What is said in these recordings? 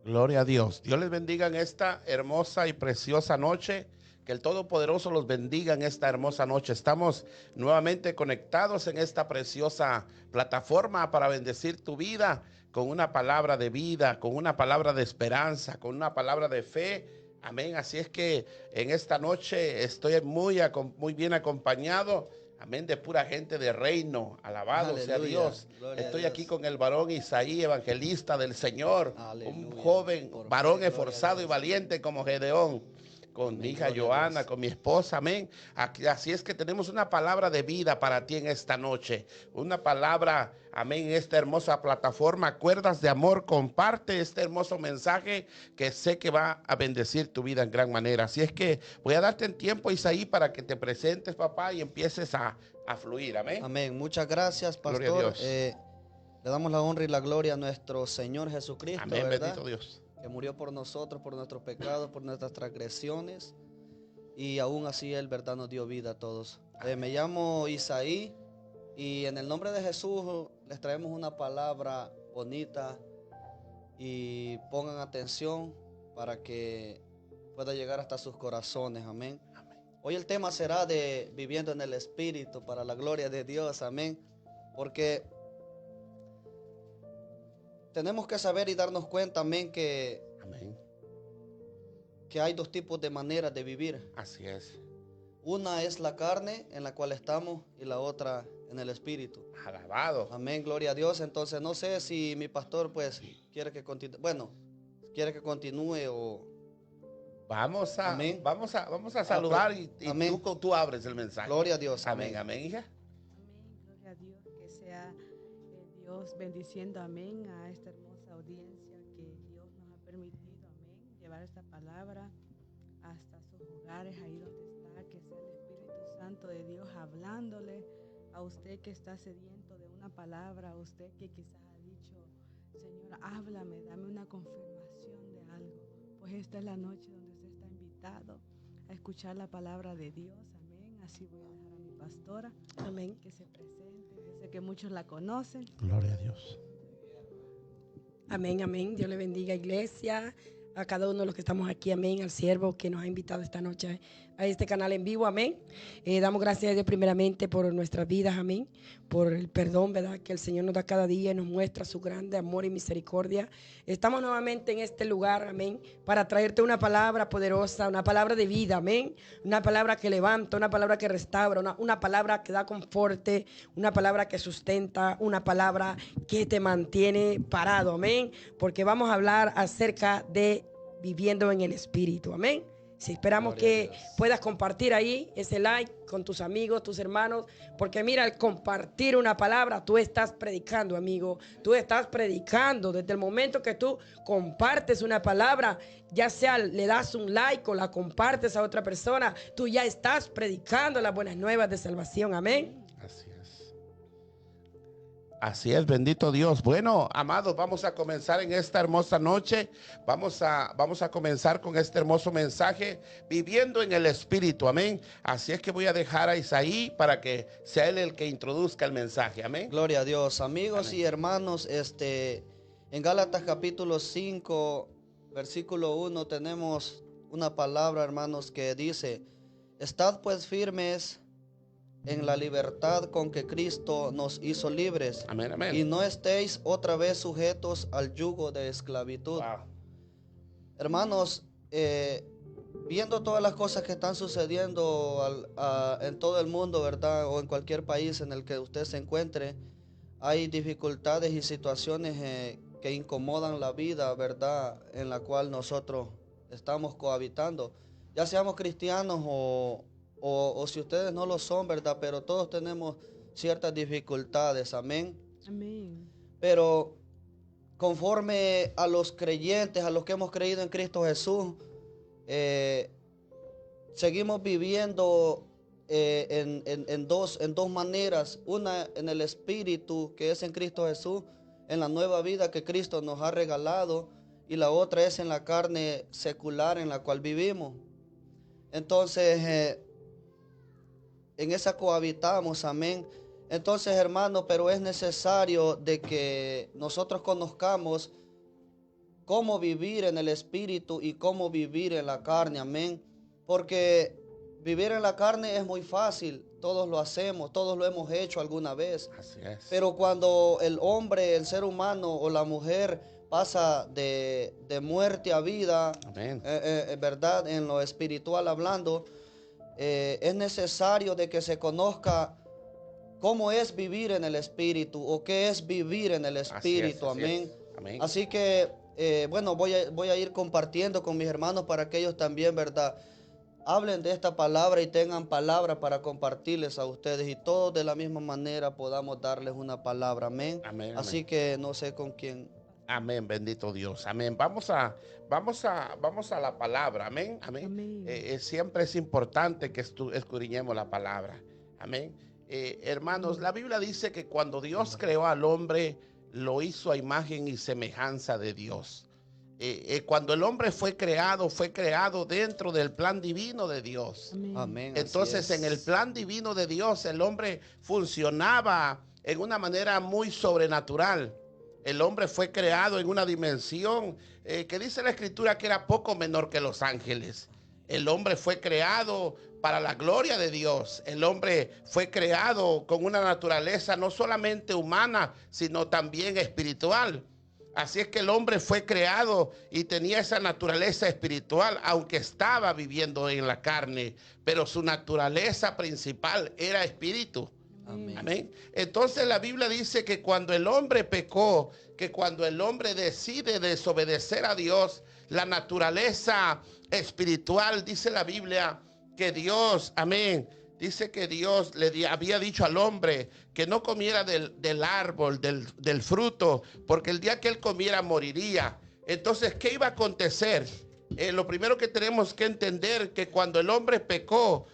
Gloria a Dios. Dios les bendiga en esta hermosa y preciosa noche. Que el Todopoderoso los bendiga en esta hermosa noche. Estamos nuevamente conectados en esta preciosa plataforma para bendecir tu vida con una palabra de vida, con una palabra de esperanza, con una palabra de fe. Amén. Así es que en esta noche estoy muy bien acompañado. Amén, de pura gente de reino. Alabado sea Dios. Estoy aquí con el varón Isaí, evangelista del Señor. Un joven varón esforzado y valiente como Gedeón. Con mi hija Joana, con mi esposa, amén. Así es que tenemos una palabra de vida para ti en esta noche. Una palabra, amén, en esta hermosa plataforma. Cuerdas de amor, comparte este hermoso mensaje que sé que va a bendecir tu vida en gran manera. Así es que voy a darte el tiempo, Isaí, para que te presentes, papá, y empieces a fluir, amén. Amén. Muchas gracias, pastor. Gloria a Dios. Le damos la honra y la gloria a nuestro Señor Jesucristo, amén, ¿verdad? Bendito Dios. Que murió por nosotros, por nuestros pecados, por nuestras transgresiones. Y aún así Él, ¿verdad?, nos dio vida a todos. Me llamo Isaí y en el nombre de Jesús les traemos una palabra bonita y pongan atención para que pueda llegar hasta sus corazones. Amén. Hoy el tema será de viviendo en el Espíritu para la gloria de Dios. Amén. Porque tenemos que saber y darnos cuenta, amén, que hay dos tipos de maneras de vivir. Así es. Una es la carne en la cual estamos y la otra en el Espíritu. Alabado. Amén, gloria a Dios. Entonces no sé si mi pastor pues quiere que continúe. Bueno, quiere que continúe o... Vamos a saludar y tú abres el mensaje. Gloria a Dios. Amén, amén, hija. Amén, gloria a Dios. Que sea Dios bendiciendo, amén, a esta hermosa audiencia que Dios nos ha permitido, amén, llevar esta palabra hasta sus hogares, ahí donde está, que sea el Espíritu Santo de Dios hablándole a usted que está sediento de una palabra, a usted que quizás ha dicho, Señor, háblame, dame una confirmación de algo. Pues esta es la noche donde usted está invitado a escuchar la palabra de Dios, amén. Así voy a dejar a mi pastora, amén, que se presente. Yo sé que muchos la conocen. Gloria a Dios. Amén, amén. Dios le bendiga, iglesia, a cada uno de los que estamos aquí, amén, al siervo que nos ha invitado esta noche a este canal en vivo, amén. Damos gracias a Dios primeramente por nuestras vidas, amén, por el perdón, ¿verdad?, que el Señor nos da cada día y nos muestra su grande amor y misericordia. Estamos nuevamente en este lugar, amén, para traerte una palabra poderosa, una palabra de vida, amén, una palabra que levanta, una palabra que restaura, una palabra que da conforte, una palabra que sustenta, una palabra que te mantiene parado, amén, porque vamos a hablar acerca de viviendo en el Espíritu, amén. Sí, esperamos que puedas compartir ahí ese like con tus amigos, tus hermanos, porque mira, al compartir una palabra, tú estás predicando, amigo. Tú estás predicando desde el momento que tú compartes una palabra, ya sea le das un like o la compartes a otra persona, tú ya estás predicando las buenas nuevas de salvación, amén. Así es. Así es, bendito Dios. Bueno, amados, vamos a comenzar en esta hermosa noche. Vamos a comenzar con este hermoso mensaje, viviendo en el Espíritu, amén. Así es que voy a dejar a Isaí para que sea él el que introduzca el mensaje, amén. Gloria a Dios, amigos Amén. y hermanos, en Gálatas capítulo 5, versículo 1 tenemos una palabra, hermanos, que dice: estad pues firmes en la libertad con que Cristo nos hizo libres. Amén, amén. Y no estéis otra vez sujetos al yugo de esclavitud. Wow. Hermanos, viendo todas las cosas que están sucediendo en todo el mundo, ¿verdad?, o en cualquier país en el que usted se encuentre, hay dificultades y situaciones que incomodan la vida, ¿verdad?, en la cual nosotros estamos cohabitando, ya seamos cristianos o si ustedes no lo son, ¿verdad?, pero todos tenemos ciertas dificultades, amén. Amén. Pero conforme a los creyentes, a los que hemos creído en Cristo Jesús, seguimos viviendo en dos maneras: una en el Espíritu, que es en Cristo Jesús, en la nueva vida que Cristo nos ha regalado, y la otra es en la carne secular en la cual vivimos. Entonces, en esa cohabitamos, amén. Entonces, hermano, pero es necesario de que nosotros conozcamos cómo vivir en el Espíritu y cómo vivir en la carne, amén. Porque vivir en la carne es muy fácil, todos lo hacemos, todos lo hemos hecho alguna vez. Así es. Pero cuando el hombre, el ser humano o la mujer pasa de muerte a vida, Amén. ¿Verdad?, en lo espiritual hablando, es necesario de que se conozca cómo es vivir en el Espíritu o qué es vivir en el Espíritu, así amén. es. Amén. Así que, bueno, voy a ir compartiendo con mis hermanos para que ellos también, ¿verdad?, hablen de esta palabra y tengan palabra para compartirles a ustedes, y todos de la misma manera podamos darles una palabra, amén. Amén, Así amén. que no sé con quién. Amén, bendito Dios. Amén. Vamos a la palabra. Amén. Amén. Amén. Siempre es importante que escudriñemos la palabra. Amén. Hermanos, la Biblia dice que cuando Dios creó al hombre, lo hizo a imagen y semejanza de Dios. Cuando el hombre fue creado dentro del plan divino de Dios. Amén. Amén. Entonces, en el plan divino de Dios, el hombre funcionaba en una manera muy sobrenatural. El hombre fue creado en una dimensión que dice la Escritura que era poco menor que los ángeles. El hombre fue creado para la gloria de Dios. El hombre fue creado con una naturaleza no solamente humana, sino también espiritual. Así es que el hombre fue creado y tenía esa naturaleza espiritual, aunque estaba viviendo en la carne, pero su naturaleza principal era espíritu. Amén. Amén. Entonces la Biblia dice que cuando el hombre pecó, que cuando el hombre decide desobedecer a Dios, la naturaleza espiritual, dice la Biblia, que Dios, amén, dice que Dios le había dicho al hombre que no comiera del árbol, del fruto, porque el día que él comiera moriría. Entonces, ¿qué iba a acontecer? Lo primero que tenemos que entender que cuando el hombre pecó,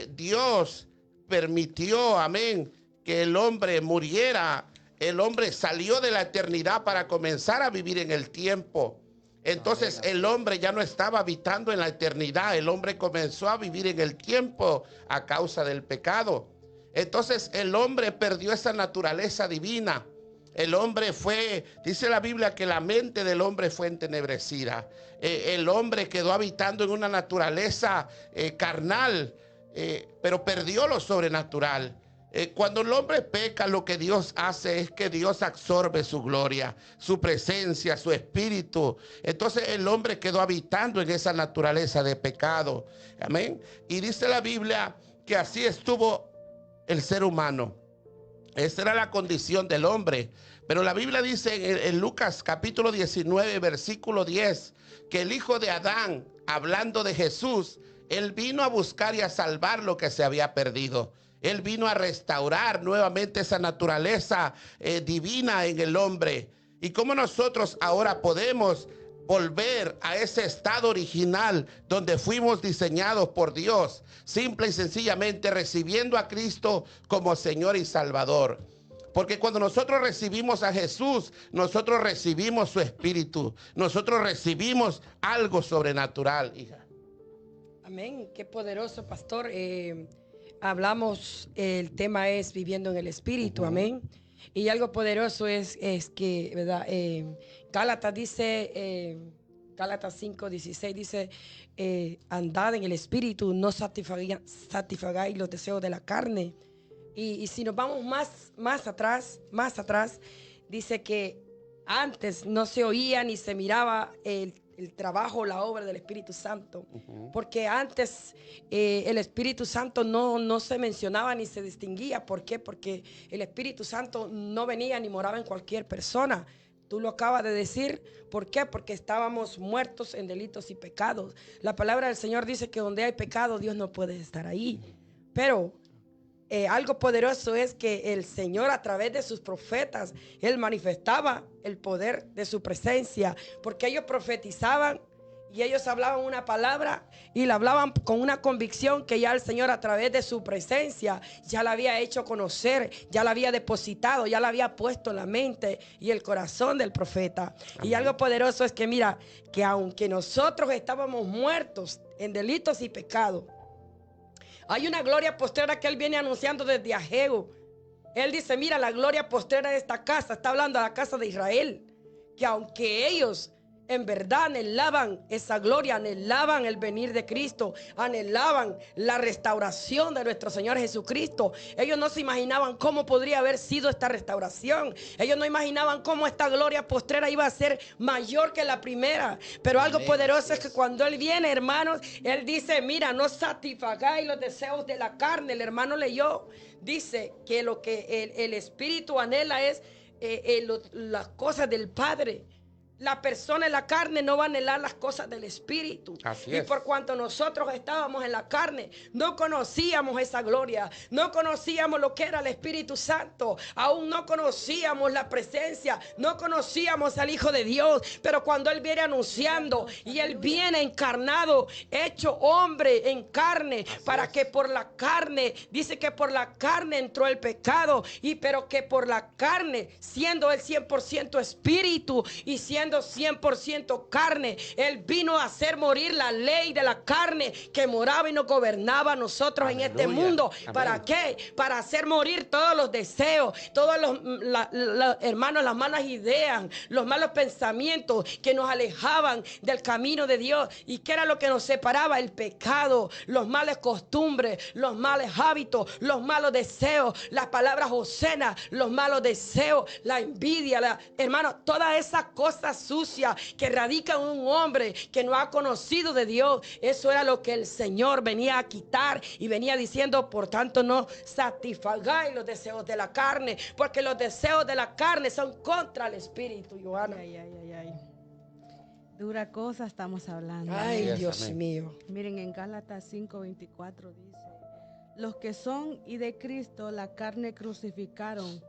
Dios permitió, amén, que el hombre muriera. El hombre salió de la eternidad para comenzar a vivir en el tiempo. Entonces el hombre ya no estaba habitando en la eternidad. El hombre comenzó a vivir en el tiempo a causa del pecado. Entonces el hombre perdió esa naturaleza divina. El hombre fue, dice la Biblia, que la mente del hombre fue entenebrecida. El hombre quedó habitando en una naturaleza carnal, pero perdió lo sobrenatural. Cuando el hombre peca, lo que Dios hace es que Dios absorbe su gloria, su presencia, su espíritu. Entonces el hombre quedó habitando en esa naturaleza de pecado. Amén. Y dice la Biblia que así estuvo el ser humano. Esa era la condición del hombre. Pero la Biblia dice en Lucas capítulo 19, versículo 10, que el hijo de Adán, hablando de Jesús, él vino a buscar y a salvar lo que se había perdido. Él vino a restaurar nuevamente esa naturaleza divina en el hombre. Y cómo nosotros ahora podemos volver a ese estado original donde fuimos diseñados por Dios, simple y sencillamente recibiendo a Cristo como Señor y Salvador. Porque cuando nosotros recibimos a Jesús, nosotros recibimos su espíritu, nosotros recibimos algo sobrenatural, hija. Amén, qué poderoso, pastor. Hablamos, el tema es viviendo en el espíritu, amén. Y algo poderoso es que, ¿verdad? Gálatas dice, Gálatas 5:16 dice, andad en el espíritu, no satisfagáis los deseos de la carne. Y si nos vamos más atrás, dice que antes no se oía ni se miraba el trabajo, la obra del Espíritu Santo. Porque antes el Espíritu Santo no se mencionaba ni se distinguía. ¿Por qué? Porque el Espíritu Santo no venía ni moraba en cualquier persona. Tú lo acabas de decir. ¿Por qué? Porque estábamos muertos en delitos y pecados. La palabra del Señor dice que donde hay pecado, Dios no puede estar ahí. Pero algo poderoso es que el Señor, a través de sus profetas, Él manifestaba el poder de su presencia, porque ellos profetizaban y ellos hablaban una palabra y la hablaban con una convicción que ya el Señor, a través de su presencia, ya la había hecho conocer, ya la había depositado, ya la había puesto en la mente y el corazón del profeta. Amén. Y algo poderoso es que mira, que aunque nosotros estábamos muertos en delitos y pecados, hay una gloria postrera que Él viene anunciando desde Ageo. Él dice, mira, la gloria postrera de esta casa, está hablando a la casa de Israel, que aunque ellos en verdad anhelaban esa gloria, anhelaban el venir de Cristo, anhelaban la restauración de nuestro Señor Jesucristo, ellos no se imaginaban cómo podría haber sido esta restauración. Ellos no imaginaban cómo esta gloria postrera iba a ser mayor que la primera. Pero algo poderoso es que cuando Él viene, hermanos, Él dice, mira, no satisfagáis los deseos de la carne. El hermano leyó, dice que lo que el Espíritu anhela es las cosas del Padre. La persona en la carne no va a anhelar las cosas del Espíritu. Y por cuanto nosotros estábamos en la carne, no conocíamos esa gloria, no conocíamos lo que era el Espíritu Santo, aún no conocíamos la presencia, no conocíamos al Hijo de Dios. Pero cuando Él viene anunciando y Él viene encarnado, hecho hombre en carne, para que por la carne, dice que por la carne entró el pecado, pero que por la carne, siendo Él 100% espíritu y siendo 100% carne, Él vino a hacer morir la ley de la carne que moraba y nos gobernaba a nosotros. Aleluya. En este mundo. Amén. ¿Para qué? Para hacer morir todos los deseos, todos los hermanos, las malas ideas, los malos pensamientos que nos alejaban del camino de Dios. ¿Y qué era lo que nos separaba? El pecado, los malas costumbres, los malos hábitos, los malos deseos, las palabras obscenas, los malos deseos, la envidia, hermano, todas esas cosas sucia que radica en un hombre que no ha conocido de Dios. Eso era lo que el Señor venía a quitar y venía diciendo, por tanto no satisfagáis los deseos de la carne, porque los deseos de la carne son contra el Espíritu, Johanna. Ay. Dura cosa estamos hablando. Ay, Dios amén. Mío. Miren, en Gálatas 5:24 dice, los que son y de Cristo la carne crucificaron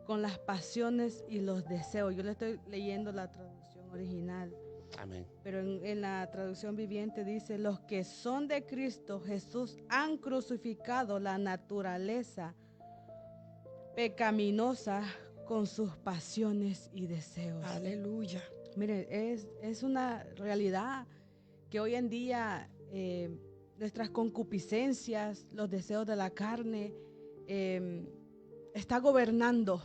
con las pasiones y los deseos. Yo le estoy leyendo la traducción original. Amén. Pero en la traducción viviente dice, los que son de Cristo Jesús han crucificado la naturaleza pecaminosa con sus pasiones y deseos. Aleluya. Miren, es una realidad que hoy en día nuestras concupiscencias, los deseos de la carne, está gobernando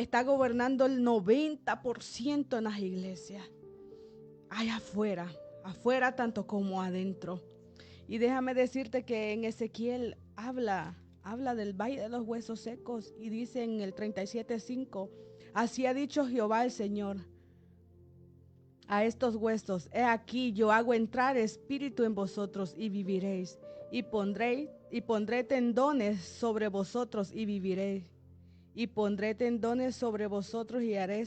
está gobernando el 90% en las iglesias. Allá afuera, afuera tanto como adentro. Y déjame decirte que en Ezequiel habla del valle de los huesos secos y dice en el 37:5, así ha dicho Jehová el Señor a estos huesos, he aquí yo hago entrar espíritu en vosotros y viviréis, y pondré tendones sobre vosotros y viviréis, y pondré tendones sobre vosotros y haré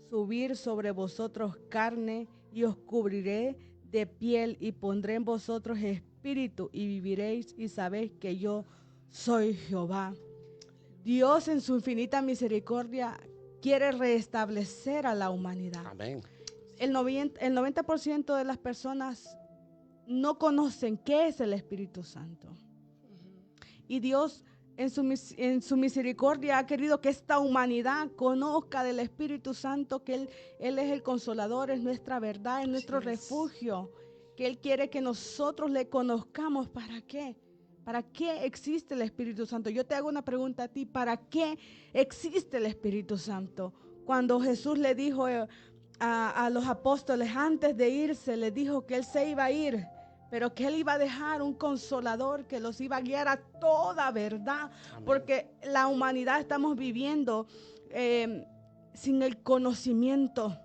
subir sobre vosotros carne y os cubriré de piel y pondré en vosotros espíritu y viviréis y sabéis que yo soy Jehová. Dios en su infinita misericordia quiere restablecer a la humanidad. Amén. El 90% de las personas no conocen qué es el Espíritu Santo. Y Dios en su misericordia ha querido que esta humanidad conozca del Espíritu Santo, que Él es el consolador, es nuestra verdad, es nuestro refugio, que Él quiere que nosotros le conozcamos. ¿Para qué? ¿Para qué existe el Espíritu Santo? Yo te hago una pregunta a ti, ¿para qué existe el Espíritu Santo? Cuando Jesús le dijo a los apóstoles antes de irse, les dijo que Él se iba a ir, pero que Él iba a dejar un consolador que los iba a guiar a toda verdad. Amén. Porque la humanidad estamos viviendo sin el conocimiento,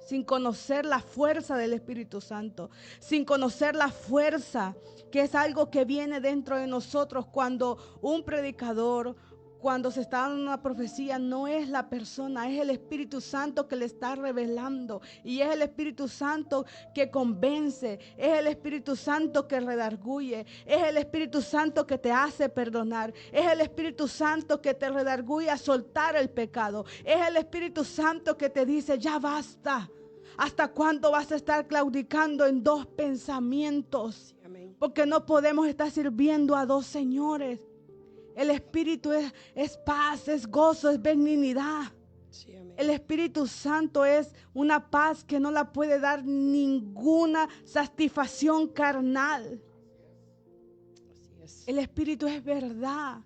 sin conocer la fuerza del Espíritu Santo, sin conocer la fuerza que es algo que viene dentro de nosotros cuando un predicador, cuando se está dando una profecía, no es la persona, es el Espíritu Santo que le está revelando. Y es el Espíritu Santo que convence, es el Espíritu Santo que redarguye, es el Espíritu Santo que te hace perdonar, es el Espíritu Santo que te redarguye a soltar el pecado, es el Espíritu Santo que te dice, ya basta. ¿Hasta cuándo vas a estar claudicando en dos pensamientos? Amén. Porque no podemos estar sirviendo a dos señores. El Espíritu es paz, es gozo, es benignidad. Sí, el Espíritu Santo es una paz que no la puede dar ninguna satisfacción carnal. Así es. El Espíritu es verdad.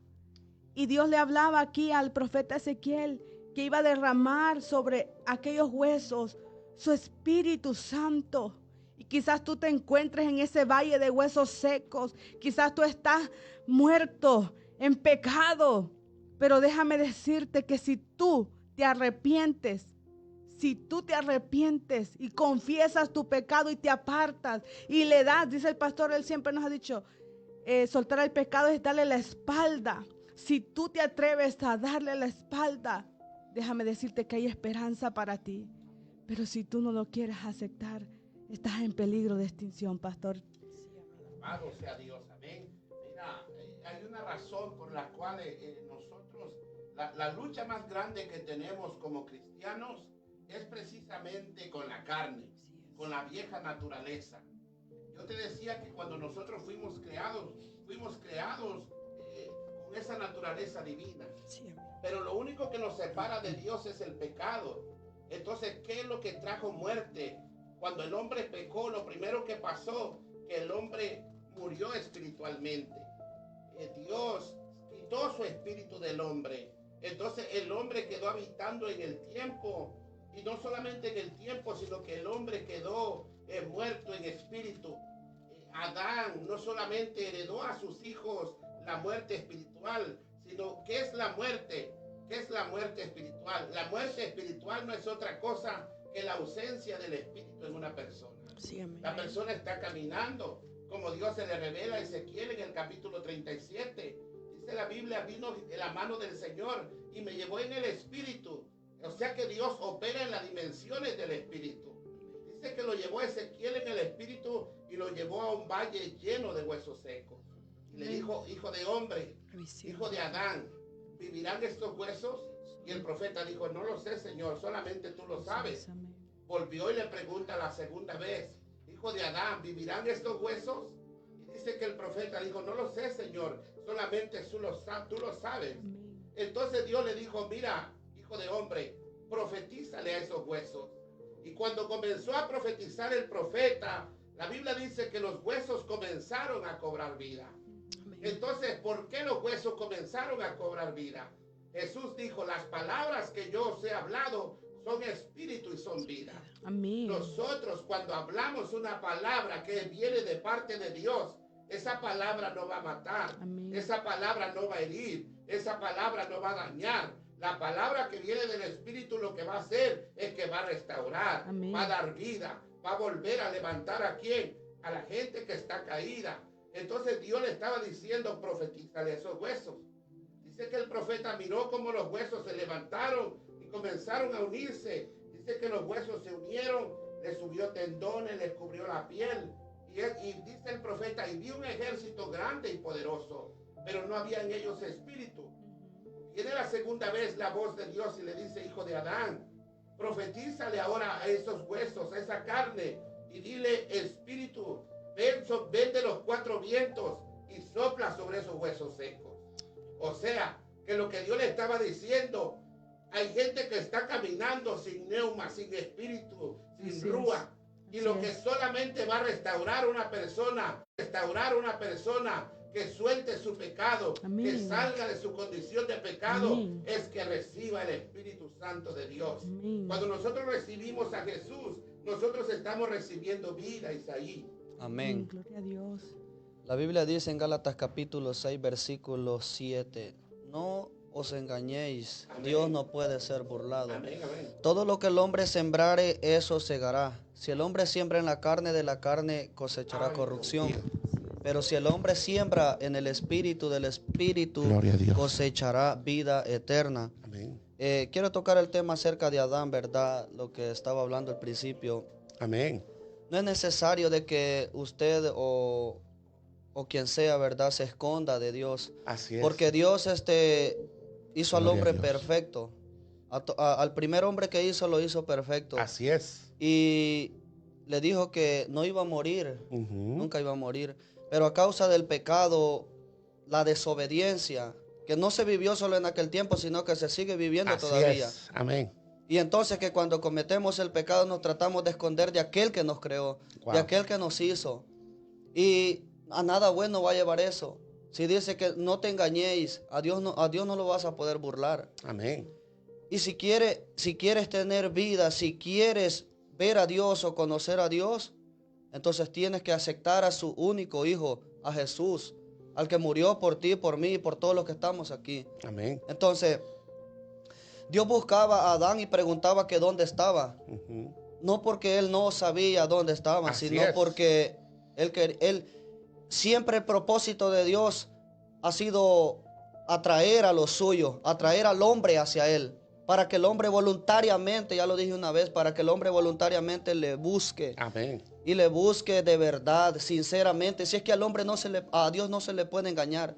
Y Dios le hablaba aquí al profeta Ezequiel que iba a derramar sobre aquellos huesos su Espíritu Santo. Y quizás tú te encuentres en ese valle de huesos secos. Quizás tú estás muerto en pecado, pero déjame decirte que si tú te arrepientes y confiesas tu pecado y te apartas y le das, dice el pastor, él siempre nos ha dicho, soltar el pecado es darle la espalda. Si tú te atreves a darle la espalda, déjame decirte que hay esperanza para ti, pero si tú no lo quieres aceptar, estás en peligro de extinción, pastor. Amado sea Dios, amén. Mira, hay una razón por la cual nosotros, la lucha más grande que tenemos como cristianos es precisamente con la carne, con la vieja naturaleza. Yo te decía que cuando nosotros fuimos creados con esa naturaleza divina. Pero lo único que nos separa de Dios es el pecado. Entonces, ¿qué es lo que trajo muerte? Cuando el hombre pecó, lo primero que pasó, que el hombre murió espiritualmente. Dios quitó su espíritu del hombre. Entonces el hombre quedó habitando en el tiempo, y no solamente en el tiempo, sino que el hombre quedó muerto en espíritu. Adán no solamente heredó a sus hijos la muerte espiritual, sino ¿qué es la muerte? ¿Qué es la muerte espiritual? La muerte espiritual no es otra cosa que la ausencia del espíritu en una persona. Sí, la persona está caminando como Dios se le revela a Ezequiel en el capítulo 37. Dice la Biblia, vino en la mano del Señor y me llevó en el espíritu. O sea que Dios opera en las dimensiones del espíritu. Dice que lo llevó Ezequiel en el espíritu y lo llevó a un valle lleno de huesos secos. Y le dijo, hijo de hombre, hijo de Adán, ¿vivirán estos huesos? Y el profeta dijo, no lo sé, Señor, solamente tú lo sabes. Volvió y le pregunta la segunda vez, hijo de Adán, ¿vivirán estos huesos? Y dice que el profeta dijo, no lo sé, Señor, solamente tú lo sabes. Entonces Dios le dijo, mira, hijo de hombre, profetízale a esos huesos. Y cuando comenzó a profetizar el profeta, la Biblia dice que los huesos comenzaron a cobrar vida. Entonces, ¿por qué los huesos comenzaron a cobrar vida? Jesús dijo, las palabras que yo os he hablado son espíritu y son vida. Amén. Nosotros cuando hablamos una palabra que viene de parte de Dios, esa palabra no va a matar, Amén. esa palabra no va a herir, esa palabra no va a dañar. La palabra que viene del Espíritu lo que va a hacer es que va a restaurar, Amén. va a dar vida, va a volver a levantar a quién, a la gente que está caída. Entonces Dios le estaba diciendo, profetízale esos huesos. Dice que el profeta miró cómo los huesos se levantaron y comenzaron a unirse. Dice que los huesos se unieron, le subió tendones, le cubrió la piel. Y dice el profeta, y vi un ejército grande y poderoso, pero no había en ellos espíritu. Viene la segunda vez la voz de Dios y le dice, hijo de Adán, profetízale ahora a esos huesos, a esa carne, y dile, espíritu, ven de los cuatro vientos y sopla sobre esos huesos secos. O sea, que lo que Dios le estaba diciendo, hay gente que está caminando sin neuma, sin espíritu, sin rúa. Y lo que solamente va a restaurar una persona que suelte su pecado, Amén. que salga de su condición de pecado, Amén. es que reciba el Espíritu Santo de Dios. Amén. Cuando nosotros recibimos a Jesús, nosotros estamos recibiendo vida, Isaí. Amén. Gloria a Dios. La Biblia dice en Gálatas capítulo 6, versículo 7, no os engañéis, Amén. Dios no puede ser burlado. Amén, amén. Todo lo que el hombre sembrare, eso segará. Si el hombre siembra en la carne, de la carne cosechará Ay, corrupción. Dios mío. Pero si el hombre siembra en el espíritu, del espíritu Gloria a Dios. cosechará vida eterna. Amén. Quiero tocar el tema acerca de Adán, ¿verdad? Lo que estaba hablando al principio. Amén. No es necesario de que usted o quien sea, ¿verdad?, se esconda de Dios. Así es. Porque Dios hizo al Gloria a hombre Dios. perfecto. Al primer hombre que hizo, lo hizo perfecto. Así es. Y le dijo que no iba a morir, Ujú. nunca iba a morir. Pero a causa del pecado, la desobediencia, que no se vivió solo en aquel tiempo, sino que se sigue viviendo Así todavía. es. Amén. Y entonces que cuando cometemos el pecado nos tratamos de esconder de aquel que nos creó, Wow. de aquel que nos hizo. Y a nada bueno va a llevar eso. Si dice que no te engañéis, a Dios no lo vas a poder burlar. Amén. Y si quieres tener vida, si quieres ver a Dios o conocer a Dios, entonces tienes que aceptar a su único Hijo, a Jesús, al que murió por ti, por mí y por todos los que estamos aquí. Amén. Entonces, Dios buscaba a Adán y preguntaba que dónde estaba. Ujú. No porque él no sabía dónde estaba, Así sino es. porque él siempre el propósito de Dios ha sido atraer a los suyos, atraer al hombre hacia él, para que el hombre voluntariamente, ya lo dije una vez, para que el hombre voluntariamente le busque Amén. y le busque de verdad, sinceramente. Si es que al hombre a Dios no se le puede engañar.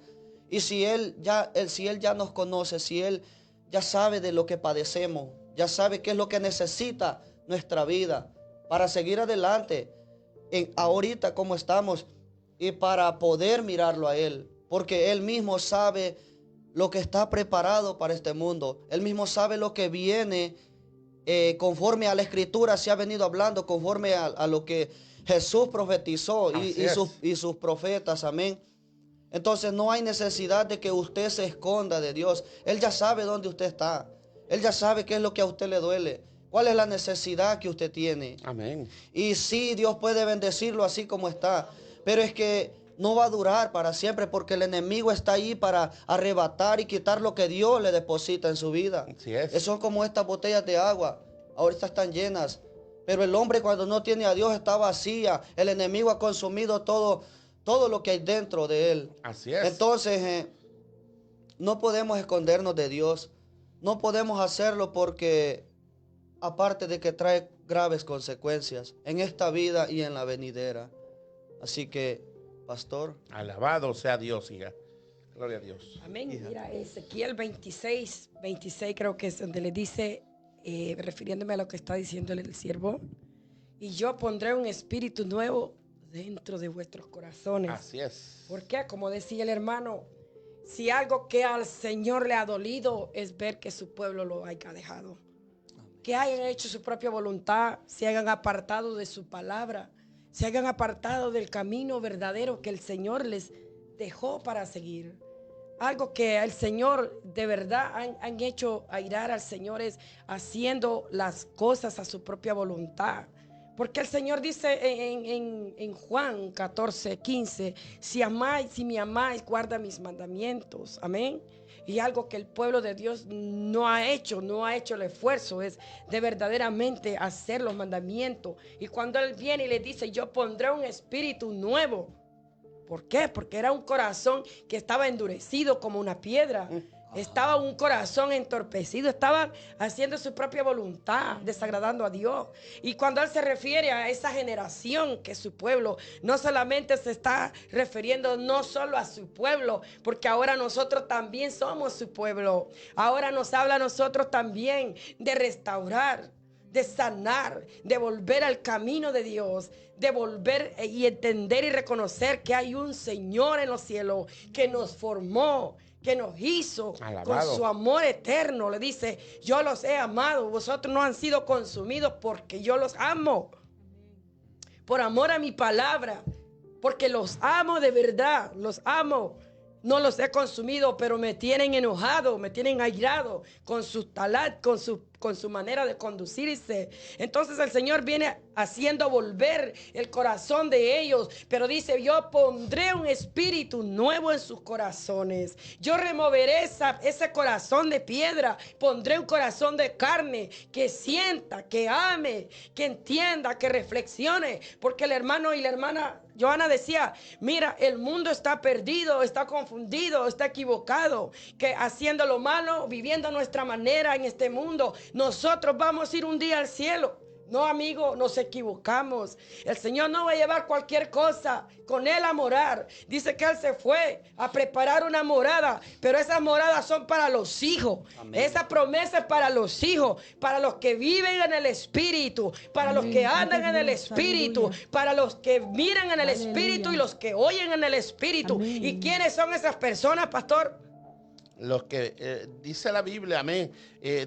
Y si él ya nos conoce, si él ya sabe de lo que padecemos, ya sabe qué es lo que necesita nuestra vida para seguir adelante, ahorita como estamos, y para poder mirarlo a él, porque él mismo sabe lo que está preparado para este mundo. Él mismo sabe lo que viene conforme a la escritura se ha venido hablando, conforme a lo que Jesús profetizó y sus profetas, amén. Entonces no hay necesidad de que usted se esconda de Dios. Él ya sabe dónde usted está. Él ya sabe qué es lo que a usted le duele. ¿Cuál es la necesidad que usted tiene? Amén. Y sí, Dios puede bendecirlo así como está. Pero es que no va a durar para siempre, porque el enemigo está ahí para arrebatar y quitar lo que Dios le deposita en su vida. Así es. Son como estas botellas de agua. Ahorita están llenas. Pero el hombre cuando no tiene a Dios está vacía. El enemigo ha consumido todo lo que hay dentro de él. Así es. Entonces, no podemos escondernos de Dios. No podemos hacerlo porque, aparte de que trae graves consecuencias en esta vida y en la venidera. Así que, pastor. Alabado sea Dios, hija. Gloria a Dios. Amén. Hija. Mira, Ezequiel 26 creo que es donde le dice, refiriéndome a lo que está diciendo el siervo, y yo pondré un espíritu nuevo dentro de vuestros corazones. Así es. Porque, como decía el hermano, si algo que al Señor le ha dolido es ver que su pueblo lo haya dejado, que hayan hecho su propia voluntad, se hayan apartado de su palabra, se hayan apartado del camino verdadero que el Señor les dejó para seguir. algo que el Señor de verdad han hecho airar al Señor es haciendo las cosas a su propia voluntad. Porque el Señor dice en Juan 14:15, si me amáis, guarda mis mandamientos. Amén. Y algo que el pueblo de Dios no ha hecho el esfuerzo, es de verdaderamente hacer los mandamientos. Y cuando Él viene y le dice, yo pondré un espíritu nuevo. ¿Por qué? Porque era un corazón que estaba endurecido como una piedra. Estaba un corazón entorpecido, estaban haciendo su propia voluntad, desagradando a Dios. Y cuando Él se refiere a esa generación que es su pueblo, no solamente se está refiriendo no solo a su pueblo, porque ahora nosotros también somos su pueblo. Ahora nos habla a nosotros también de restaurar, de sanar, de volver al camino de Dios, de volver y entender y reconocer que hay un Señor en los cielos que nos formó, que nos hizo. Alabado. Con su amor eterno. Le dice, yo los he amado, vosotros no han sido consumidos porque yo los amo. Por amor a mi palabra, porque los amo de verdad, los amo. No los he consumido, pero me tienen enojado, me tienen airado con su talat, con su manera de conducirse. Entonces el Señor viene haciendo volver el corazón de ellos, pero dice, yo pondré un espíritu nuevo en sus corazones. Yo removeré ese corazón de piedra, pondré un corazón de carne que sienta, que ame, que entienda, que reflexione, porque el hermano y la hermana Johanna decía, mira, el mundo está perdido, está confundido, está equivocado, que haciendo lo malo, viviendo a nuestra manera en este mundo, nosotros vamos a ir un día al cielo. No, amigo, nos equivocamos. El Señor no va a llevar cualquier cosa con Él a morar. Dice que Él se fue a preparar una morada, pero esas moradas son para los hijos. Amén. Esa promesa es para los hijos, para los que viven en el Espíritu, para Amén. Los que andan en el Espíritu, aleluya. Para los que miran en el aleluya. Espíritu y los que oyen en el Espíritu. Amén. ¿Y quiénes son esas personas, pastor? Los que dice la Biblia, amén,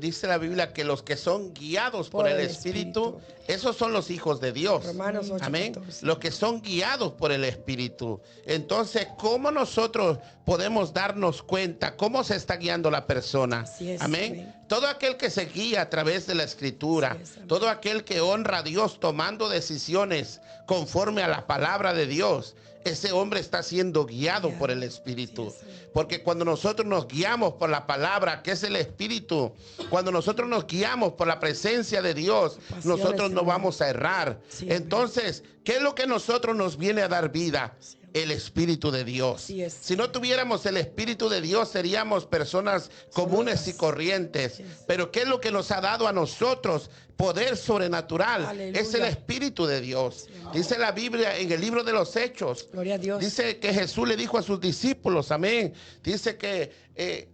dice la Biblia que los que son guiados por el Espíritu, esos son los hijos de Dios. Romanos 8, amén. 14. Los que son guiados por el Espíritu. Entonces, ¿cómo nosotros podemos darnos cuenta cómo se está guiando la persona? Así es, amén. Amén. Todo aquel que se guía a través de la Escritura, todo aquel que honra a Dios tomando decisiones conforme a la palabra de Dios, ese hombre está siendo guiado por el Espíritu. Porque cuando nosotros nos guiamos por la palabra, que es el Espíritu, cuando nosotros nos guiamos por la presencia de Dios, nosotros no vamos a errar. Entonces, ¿qué es lo que nosotros nos viene a dar vida? El Espíritu de Dios. Si no tuviéramos el Espíritu de Dios, seríamos personas comunes y corrientes. Pero ¿qué es lo que nos ha dado a nosotros? Poder sobrenatural. Aleluya. Es el Espíritu de Dios. Dice la Biblia en el libro de los Hechos. Gloria a Dios. Dice que Jesús le dijo a sus discípulos, amén. Dice que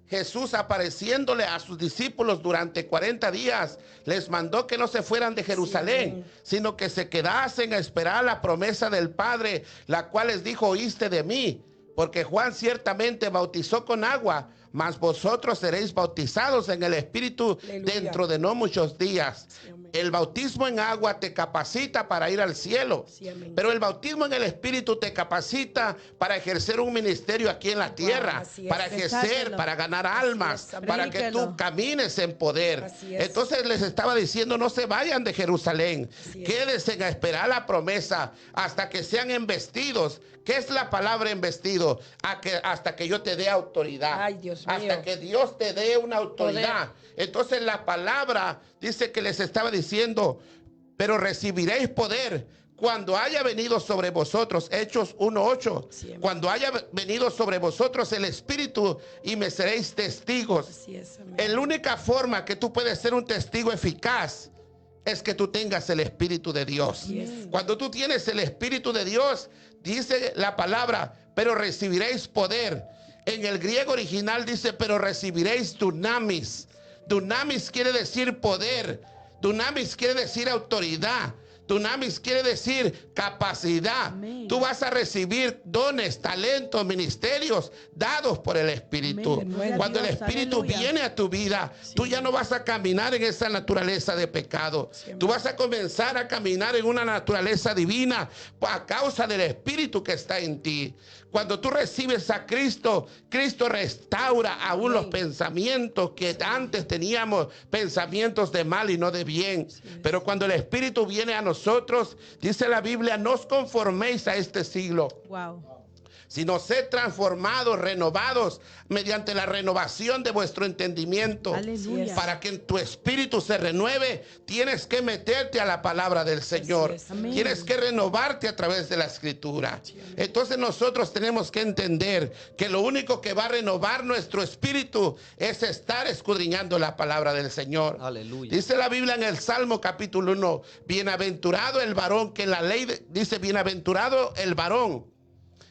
Jesús, apareciéndole a sus discípulos durante 40 días, les mandó que no se fueran de Jerusalén, sino que se quedasen a esperar la promesa del Padre, la cual les dijo, oíste de mí, porque Juan ciertamente bautizó con agua, mas vosotros seréis bautizados en el Espíritu aleluya. Dentro de no muchos días. Sí, el bautismo en agua te capacita para ir al cielo, sí, pero el bautismo en el Espíritu te capacita para ejercer un ministerio aquí en la tierra, para ejercer, para ganar almas, para que tú camines en poder. Entonces les estaba diciendo, no se vayan de Jerusalén, quédense a esperar la promesa hasta que sean embestidos. ¿Qué es la palabra embestido? Hasta que yo te dé autoridad. Ay, Dios mío. Hasta que Dios te dé una autoridad. Poder. Entonces la palabra dice que les estaba diciendo, pero recibiréis poder cuando haya venido sobre vosotros, Hechos 1:8, cuando haya venido sobre vosotros el Espíritu y me seréis testigos. La única forma que tú puedes ser un testigo eficaz es que tú tengas el Espíritu de Dios. Cuando tú tienes el Espíritu de Dios, dice la palabra, pero recibiréis poder. En el griego original dice, pero recibiréis dunamis. Dunamis quiere decir poder. Dunamis quiere decir autoridad. Dunamis quiere decir capacidad. Amén. Tú vas a recibir dones, talentos, ministerios dados por el Espíritu. Amén. Gloria a Cuando el Dios. Espíritu Aleluya. viene a tu vida, tú ya no vas a caminar en esa naturaleza de pecado. Tú vas a comenzar a caminar en una naturaleza divina a causa del Espíritu que está en ti. Cuando tú recibes a Cristo, Cristo restaura aún los pensamientos que antes teníamos, pensamientos de mal y no de bien. Pero cuando el Espíritu viene a nosotros, dice la Biblia, no os conforméis a este siglo, Wow. sino sed transformados, renovados mediante la renovación de vuestro entendimiento. Aleluya. Para que en tu espíritu se renueve, tienes que meterte a la palabra del Señor. es. Amén. Tienes que renovarte a través de la Escritura. Entonces nosotros tenemos que entender que lo único que va a renovar nuestro espíritu es estar escudriñando la palabra del Señor. Aleluya. Dice la Biblia en el Salmo capítulo 1, bienaventurado el varón que en la ley dice, bienaventurado el varón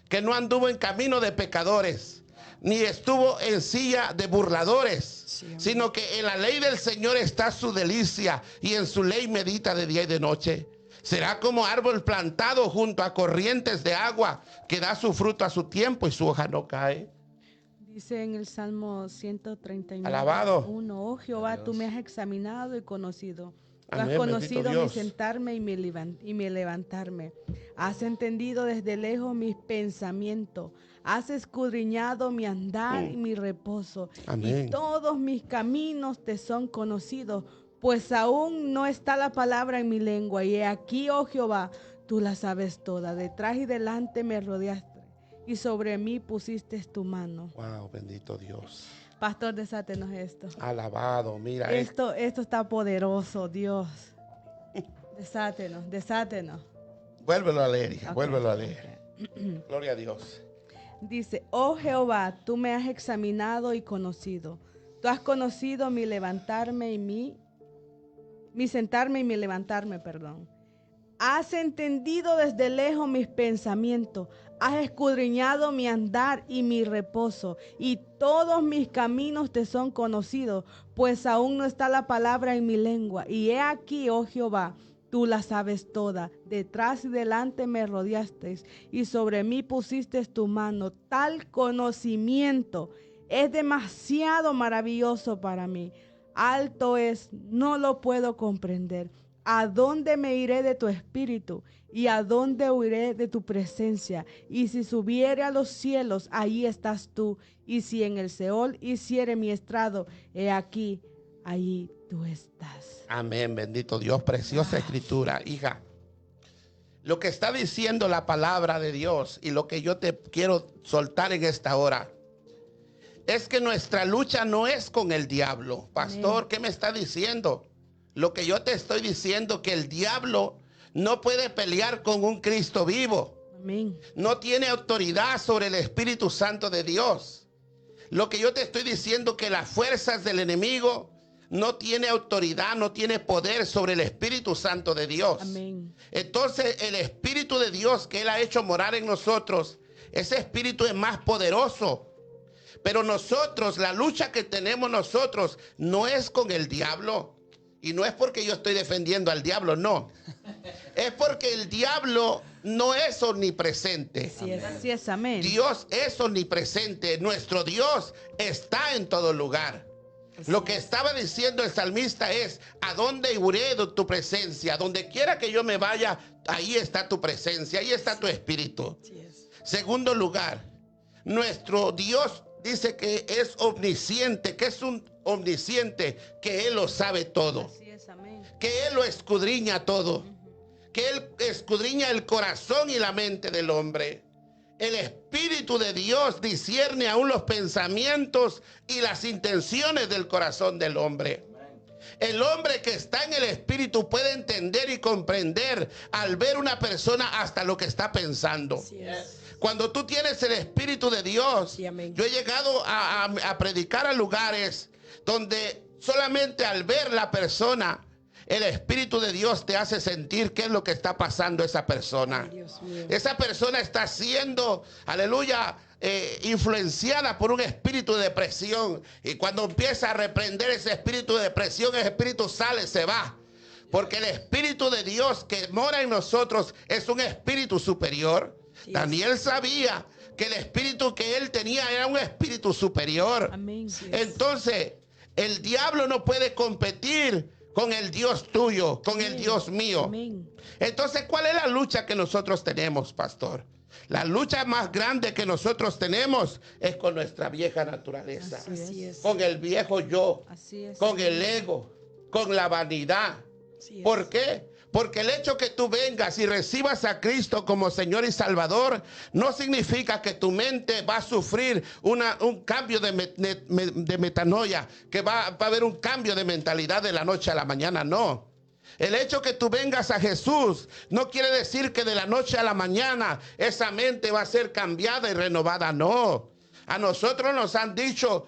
que no anduvo en camino de pecadores, ni estuvo en silla de burladores, sino que en la ley del Señor está su delicia, y en su ley medita de día y de noche. Será como árbol plantado junto a corrientes de agua, que da su fruto a su tiempo y su hoja no cae. Dice en el Salmo 139, Alabado. 1, oh Jehová, tú me has examinado y conocido. Tú has Amén, conocido bendito mi Dios. sentarme y mi levantarme. Has entendido desde lejos mis pensamientos. Has escudriñado mi andar y mi reposo. Amén. Y todos mis caminos te son conocidos, pues aún no está la palabra en mi lengua. Y he aquí, oh Jehová, tú la sabes toda. Detrás y delante me rodeaste, y sobre mí pusiste tu mano. Wow, bendito Dios. Pastor, desátenos esto. Alabado, mira. Esto está poderoso, Dios. Desátenos. Vuélvelo a leer, hija, Ok, vuélvelo a leer. ok. Gloria a Dios. Dice, oh Jehová, tú me has examinado y conocido. Tú has conocido mi levantarme y mi sentarme y mi levantarme, perdón. Has entendido desde lejos mis pensamientos. Has escudriñado mi andar y mi reposo. Y todos mis caminos te son conocidos, pues aún no está la palabra en mi lengua. Y he aquí, oh Jehová, tú la sabes toda. Detrás y delante me rodeaste, y sobre mí pusiste tu mano. Tal conocimiento es demasiado maravilloso para mí. Alto es, no lo puedo comprender. ¿A dónde me iré de tu espíritu? ¿Y a dónde huiré de tu presencia? Y si subiere a los cielos, ahí estás tú. Y si en el Seol hiciere mi estrado, he aquí, ahí tú estás. Amén, bendito Dios, preciosa escritura, hija. Lo que está diciendo la palabra de Dios y lo que yo te quiero soltar en esta hora es que nuestra lucha no es con el diablo. Pastor, ¿qué me está diciendo? Lo que yo te estoy diciendo, que el diablo no puede pelear con un Cristo vivo. Amén. No tiene autoridad sobre el Espíritu Santo de Dios. Lo que yo te estoy diciendo, que las fuerzas del enemigo no tiene autoridad, no tiene poder sobre el Espíritu Santo de Dios. Amén. Entonces el Espíritu de Dios que Él ha hecho morar en nosotros, ese Espíritu es más poderoso. Pero nosotros, la lucha que tenemos nosotros no es con el diablo. Y no es porque yo estoy defendiendo al diablo, no. Es porque el diablo no es omnipresente. Así es, amén. Dios es omnipresente. Nuestro Dios está en todo lugar. Lo que estaba diciendo el salmista es: ¿a dónde iré de tu presencia? Donde quiera que yo me vaya, ahí está tu presencia, ahí está tu espíritu. Segundo lugar, nuestro Dios dice que es omnisciente, que es un omnisciente, que Él lo sabe todo, Así es, amén. que Él lo escudriña todo, que Él escudriña el corazón y la mente del hombre. El Espíritu de Dios discierne aún los pensamientos y las intenciones del corazón del hombre. El hombre que está en el Espíritu puede entender y comprender al ver una persona hasta lo que está pensando. Cuando tú tienes el Espíritu de Dios, Sí, amén. yo he llegado a predicar a lugares donde solamente al ver la persona, el Espíritu de Dios te hace sentir qué es lo que está pasando esa persona. Ay, Dios mío. Esa persona está siendo, aleluya, influenciada por un espíritu de depresión. Y cuando empieza a reprender ese espíritu de depresión, ese espíritu sale, se va. Porque el Espíritu de Dios que mora en nosotros es un espíritu superior. Sí, Daniel sabía que el espíritu que él tenía era un espíritu superior. Amén. Sí es. Entonces, el diablo no puede competir con el Dios tuyo, con el Dios mío. Amén. Entonces, ¿cuál es la lucha que nosotros tenemos, pastor? La lucha más grande que nosotros tenemos es con nuestra vieja naturaleza, Así es. con el viejo yo, Así es. con el ego, con la vanidad. Así es. ¿Por qué? Porque el hecho que tú vengas y recibas a Cristo como Señor y Salvador no significa que tu mente va a sufrir un cambio de metanoia, que va a haber un cambio de mentalidad de la noche a la mañana. No. El hecho que tú vengas a Jesús no quiere decir que de la noche a la mañana esa mente va a ser cambiada y renovada. No. A nosotros nos han dicho,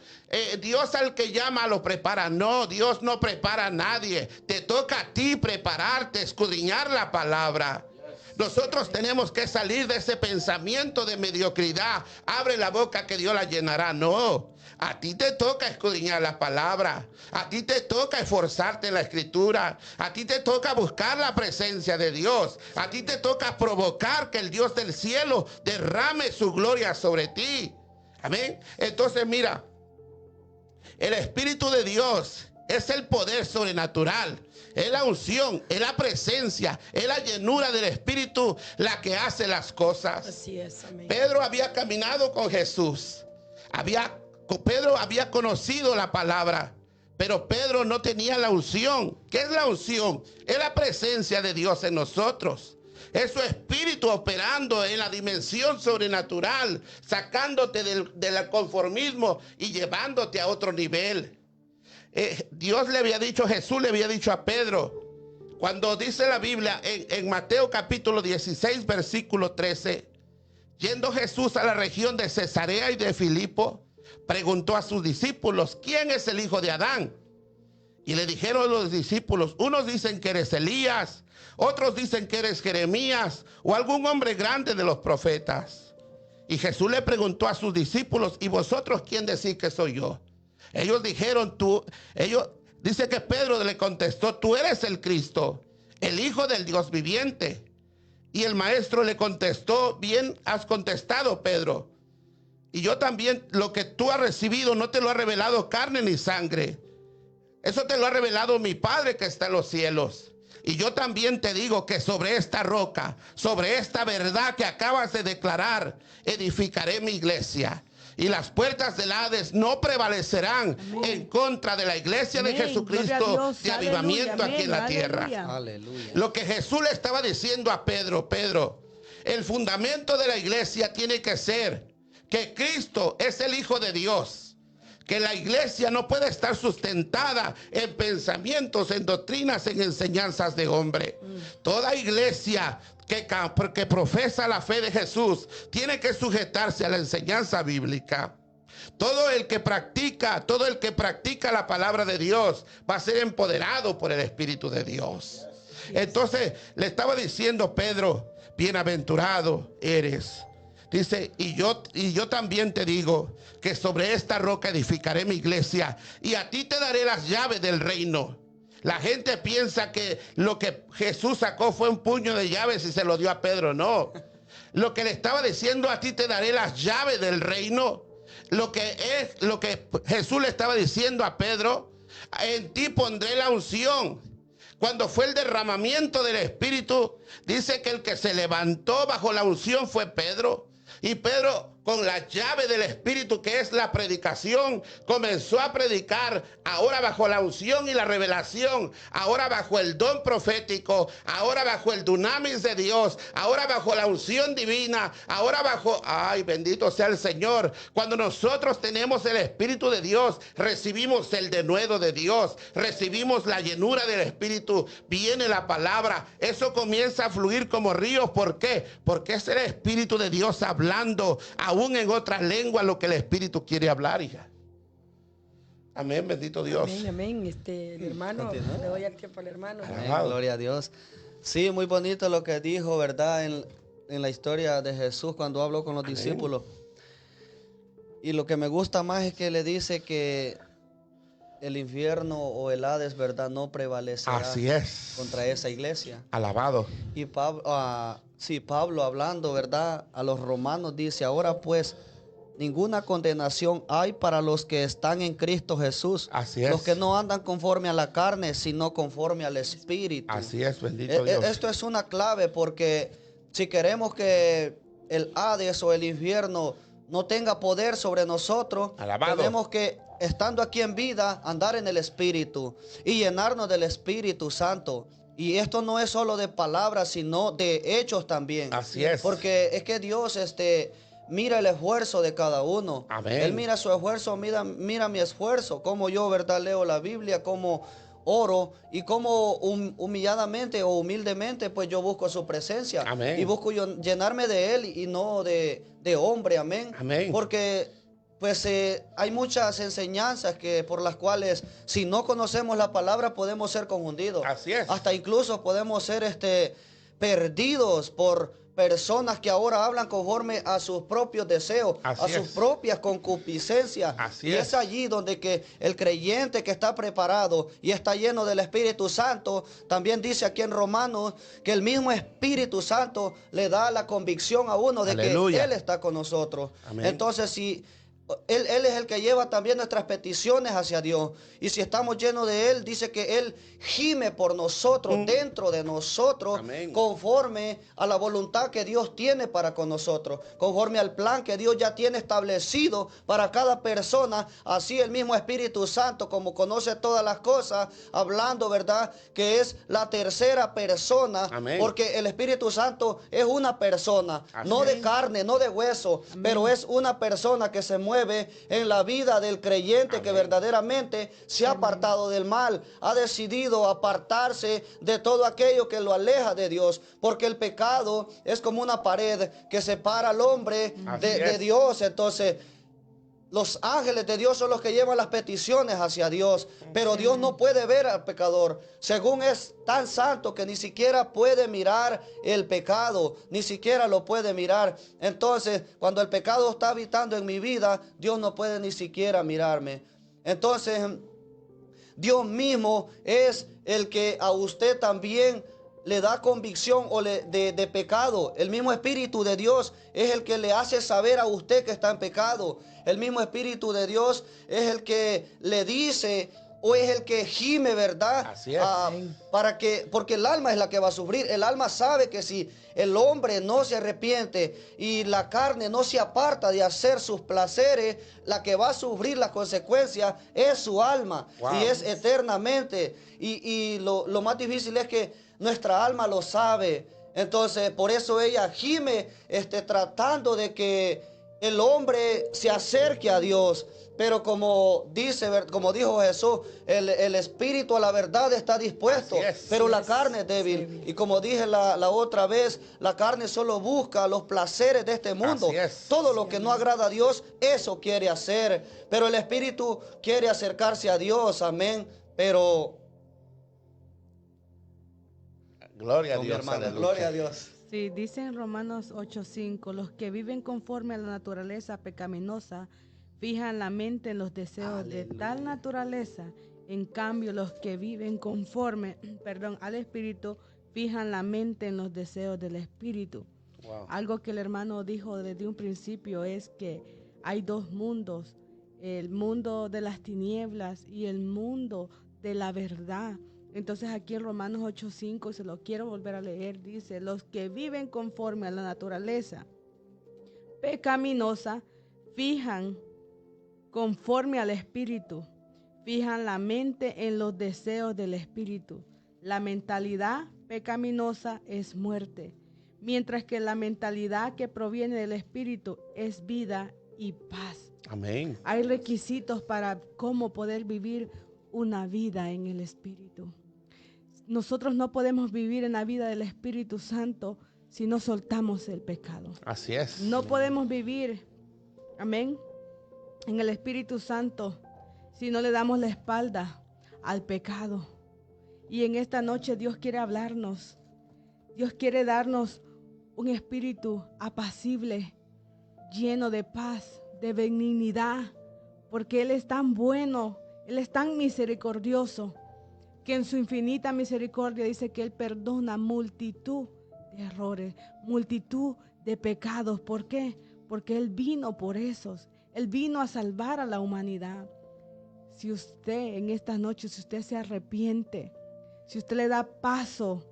Dios al que llama lo prepara. No, Dios no prepara a nadie. Te toca a ti prepararte, escudriñar la palabra. Nosotros tenemos que salir de ese pensamiento de mediocridad. Abre la boca que Dios la llenará. No, a ti te toca escudriñar la palabra. A ti te toca esforzarte en la escritura. A ti te toca buscar la presencia de Dios. A ti te toca provocar que el Dios del cielo derrame su gloria sobre ti. Amén. Entonces mira, el Espíritu de Dios es el poder sobrenatural, es la unción, es la presencia, es la llenura del Espíritu la que hace las cosas. Así es. Amén. Pedro había caminado con Jesús, Pedro había conocido la palabra, pero Pedro no tenía la unción. ¿Qué es la unción? Es la presencia de Dios en nosotros. Es su espíritu operando en la dimensión sobrenatural, sacándote del conformismo y llevándote a otro nivel. Dios le había dicho, Jesús le había dicho a Pedro, cuando dice la Biblia en Mateo capítulo 16, versículo 13, yendo Jesús a la región de Cesarea y de Filipo, preguntó a sus discípulos, ¿quién es el hijo de Adán? Y le dijeron los discípulos, unos dicen que eres Elías, otros dicen que eres Jeremías o algún hombre grande de los profetas. Y Jesús le preguntó a sus discípulos, ¿y vosotros quién decís que soy yo? Ellos dijeron, dice que Pedro le contestó, tú eres el Cristo, el Hijo del Dios viviente. Y el maestro le contestó, bien has contestado, Pedro. Y yo también, lo que tú has recibido no te lo ha revelado carne ni sangre. Eso te lo ha revelado mi Padre que está en los cielos. Y yo también te digo que sobre esta roca, sobre esta verdad que acabas de declarar, edificaré mi iglesia. Y las puertas del Hades no prevalecerán en contra de la iglesia de Jesucristo de avivamiento aquí en la tierra. Aleluya. Lo que Jesús le estaba diciendo a Pedro, el fundamento de la iglesia tiene que ser que Cristo es el Hijo de Dios. Que la iglesia no puede estar sustentada en pensamientos, en doctrinas, en enseñanzas de hombre. Toda iglesia que profesa la fe de Jesús tiene que sujetarse a la enseñanza bíblica. Todo el que practica la palabra de Dios va a ser empoderado por el Espíritu de Dios. Entonces le estaba diciendo Pedro, bienaventurado eres. Dice, y yo también te digo que sobre esta roca edificaré mi iglesia y a ti te daré las llaves del reino. La gente piensa que lo que Jesús sacó fue un puño de llaves y se lo dio a Pedro. No. Lo que le estaba diciendo, a ti te daré las llaves del reino. Lo que Jesús le estaba diciendo a Pedro, en ti pondré la unción. Cuando fue el derramamiento del Espíritu, dice que el que se levantó bajo la unción fue Pedro. Y Pedro, con la llave del Espíritu, que es la predicación, comenzó a predicar, ahora bajo la unción y la revelación, ahora bajo el don profético, ahora bajo el dunamis de Dios, ahora bajo la unción divina, ahora bajo, ay, bendito sea el Señor. Cuando nosotros tenemos el Espíritu de Dios, recibimos el denuedo de Dios, recibimos la llenura del Espíritu, viene la palabra, eso comienza a fluir como ríos. ¿Por qué? Porque es el Espíritu de Dios hablando, aún en otras lenguas, lo que el Espíritu quiere hablar, hija. Amén, bendito Dios. Amén, amén. El hermano, Continúa. le doy el tiempo al hermano. Amén, gloria a Dios. Sí, muy bonito lo que dijo, ¿verdad? En la historia de Jesús cuando habló con los discípulos. Y lo que me gusta más es que le dice que el infierno o el Hades, ¿verdad?, no prevalecerá Así es. contra esa iglesia. Alabado. Y Pablo hablando, ¿verdad?, a los romanos dice, ahora pues ninguna condenación hay para los que están en Cristo Jesús. Así es. Los que no andan conforme a la carne, sino conforme al Espíritu. Así es, bendito Dios. Esto es una clave porque si queremos que el Hades o el infierno no tenga poder sobre nosotros, Alabado. tenemos que, estando aquí en vida, andar en el Espíritu y llenarnos del Espíritu Santo. Y esto no es solo de palabras, sino de hechos también. Así es. Porque es que Dios mira el esfuerzo de cada uno. Amén. Él mira su esfuerzo, mira mi esfuerzo, como yo, ¿verdad?, leo la Biblia, como oro y como humilladamente o humildemente pues yo busco su presencia. Amén. Y busco yo llenarme de Él y no de hombre. Amén. Amén. Porque pues hay muchas enseñanzas por las cuales si no conocemos la palabra podemos ser confundidos. Así es. Hasta incluso podemos ser perdidos por personas que ahora hablan conforme a sus propios deseos, Así a sus es. propias concupiscencias. Así y es. es allí donde que el creyente que está preparado y está lleno del Espíritu Santo, también dice aquí en Romanos que el mismo Espíritu Santo le da la convicción a uno de Aleluya. que Él está con nosotros. Amén. Entonces, si Él es el que lleva también nuestras peticiones hacia Dios. Y si estamos llenos de Él, dice que Él gime por nosotros, dentro de nosotros, Amén. conforme a la voluntad que Dios tiene para con nosotros, conforme al plan que Dios ya tiene establecido para cada persona. Así el mismo Espíritu Santo, como conoce todas las cosas, hablando, ¿verdad?, que es la tercera persona. Amén. Porque el Espíritu Santo es una persona, Así no de es. carne, no de hueso, pero es una persona que se mueve en la vida del creyente. Amén. Que verdaderamente se ha apartado del mal, ha decidido apartarse de todo aquello que lo aleja de Dios, porque el pecado es como una pared que separa al hombre Así de es. Dios. Entonces los ángeles de Dios son los que llevan las peticiones hacia Dios, pero Dios no puede ver al pecador, según es tan santo que ni siquiera puede mirar el pecado, ni siquiera lo puede mirar. Entonces, cuando el pecado está habitando en mi vida, Dios no puede ni siquiera mirarme. Entonces, Dios mismo es el que a usted también le da convicción de pecado. El mismo Espíritu de Dios es el que le hace saber a usted que está en pecado. El mismo Espíritu de Dios es el que le dice o es el que gime, ¿verdad? Así es. Porque el alma es la que va a sufrir. El alma sabe que si el hombre no se arrepiente y la carne no se aparta de hacer sus placeres, la que va a sufrir las consecuencias es su alma. Wow. Y es eternamente. Y lo más difícil es que nuestra alma lo sabe. Entonces, por eso ella gime, tratando de que el hombre se acerque a Dios. Pero como dijo Jesús, el espíritu a la verdad está dispuesto, pero la carne es débil. Y como dije la otra vez, la carne solo busca los placeres de este mundo. Así es. Todo lo que no agrada a Dios, eso quiere hacer. Pero el espíritu quiere acercarse a Dios, amén. Pero Gloria a mi Dios. hermana, aleluya. gloria a Dios. Sí, dice en Romanos 8:5, los que viven conforme a la naturaleza pecaminosa fijan la mente en los deseos de tal naturaleza. En cambio, los que viven conforme, al Espíritu, fijan la mente en los deseos del Espíritu. Wow. Algo que el hermano dijo desde un principio es que hay dos mundos, el mundo de las tinieblas y el mundo de la verdad. Entonces aquí en Romanos 8:5, se lo quiero volver a leer, dice, los que viven conforme a la naturaleza pecaminosa fijan conforme al Espíritu, fijan la mente en los deseos del Espíritu. La mentalidad pecaminosa es muerte, mientras que la mentalidad que proviene del Espíritu es vida y paz. Amén. Hay requisitos para cómo poder vivir una vida en el Espíritu. Nosotros no podemos vivir en la vida del Espíritu Santo si no soltamos el pecado. Así es. No podemos vivir, amén, en el Espíritu Santo si no le damos la espalda al pecado. Y en esta noche Dios quiere hablarnos. Dios quiere darnos un espíritu apacible, lleno de paz, de benignidad, porque Él es tan bueno, Él es tan misericordioso que en su infinita misericordia dice que Él perdona multitud de errores, multitud de pecados. ¿Por qué? Porque Él vino por esos. Él vino a salvar a la humanidad. Si usted en esta noche, si usted se arrepiente, si usted le da paso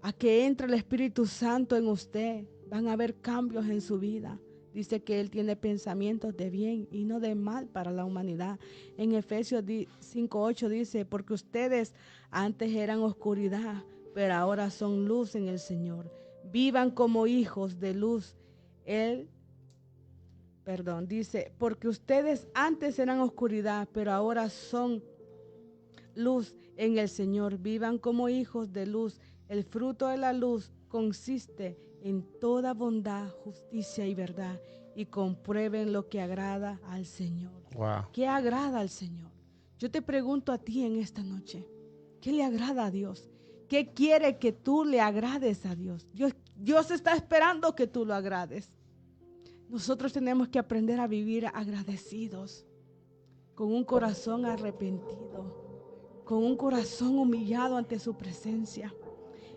a que entre el Espíritu Santo en usted, van a haber cambios en su vida. Dice que Él tiene pensamientos de bien y no de mal para la humanidad. En Efesios 5:8 dice, porque ustedes antes eran oscuridad, pero ahora son luz en el Señor. Vivan como hijos de luz. Dice, porque ustedes antes eran oscuridad, pero ahora son luz en el Señor. Vivan como hijos de luz. El fruto de la luz consiste en toda bondad, justicia y verdad, y comprueben lo que agrada al Señor. Wow. ¿Qué agrada al Señor? Yo te pregunto a ti en esta noche, ¿qué le agrada a Dios? ¿Qué quiere que tú le agrades a Dios? Dios está esperando que tú lo agrades. Nosotros tenemos que aprender a vivir agradecidos, con un corazón arrepentido, con un corazón humillado ante su presencia.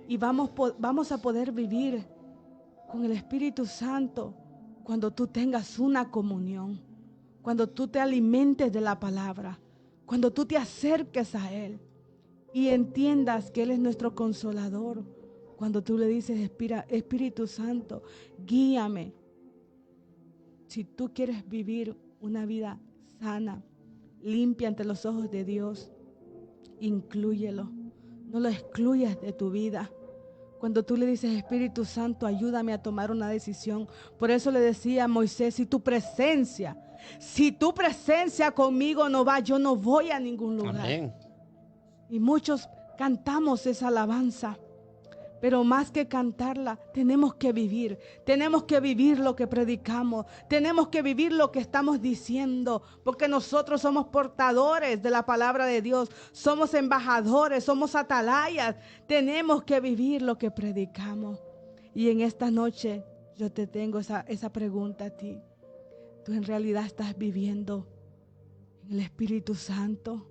Y vamos a poder vivir con el Espíritu Santo cuando tú tengas una comunión, cuando tú te alimentes de la palabra, cuando tú te acerques a Él y entiendas que Él es nuestro consolador. Cuando tú le dices, Espíritu Santo, guíame. Si tú quieres vivir una vida sana, limpia ante los ojos de Dios, inclúyelo. No lo excluyas de tu vida. Cuando tú le dices, Espíritu Santo, ayúdame a tomar una decisión. Por eso le decía a Moisés, si tu presencia conmigo no va, yo no voy a ningún lugar. Amén. Y muchos cantamos esa alabanza. Pero más que cantarla, tenemos que vivir lo que predicamos, tenemos que vivir lo que estamos diciendo, porque nosotros somos portadores de la palabra de Dios, somos embajadores, somos atalayas, tenemos que vivir lo que predicamos. Y en esta noche yo te tengo esa pregunta a ti. ¿Tú en realidad estás viviendo en el Espíritu Santo?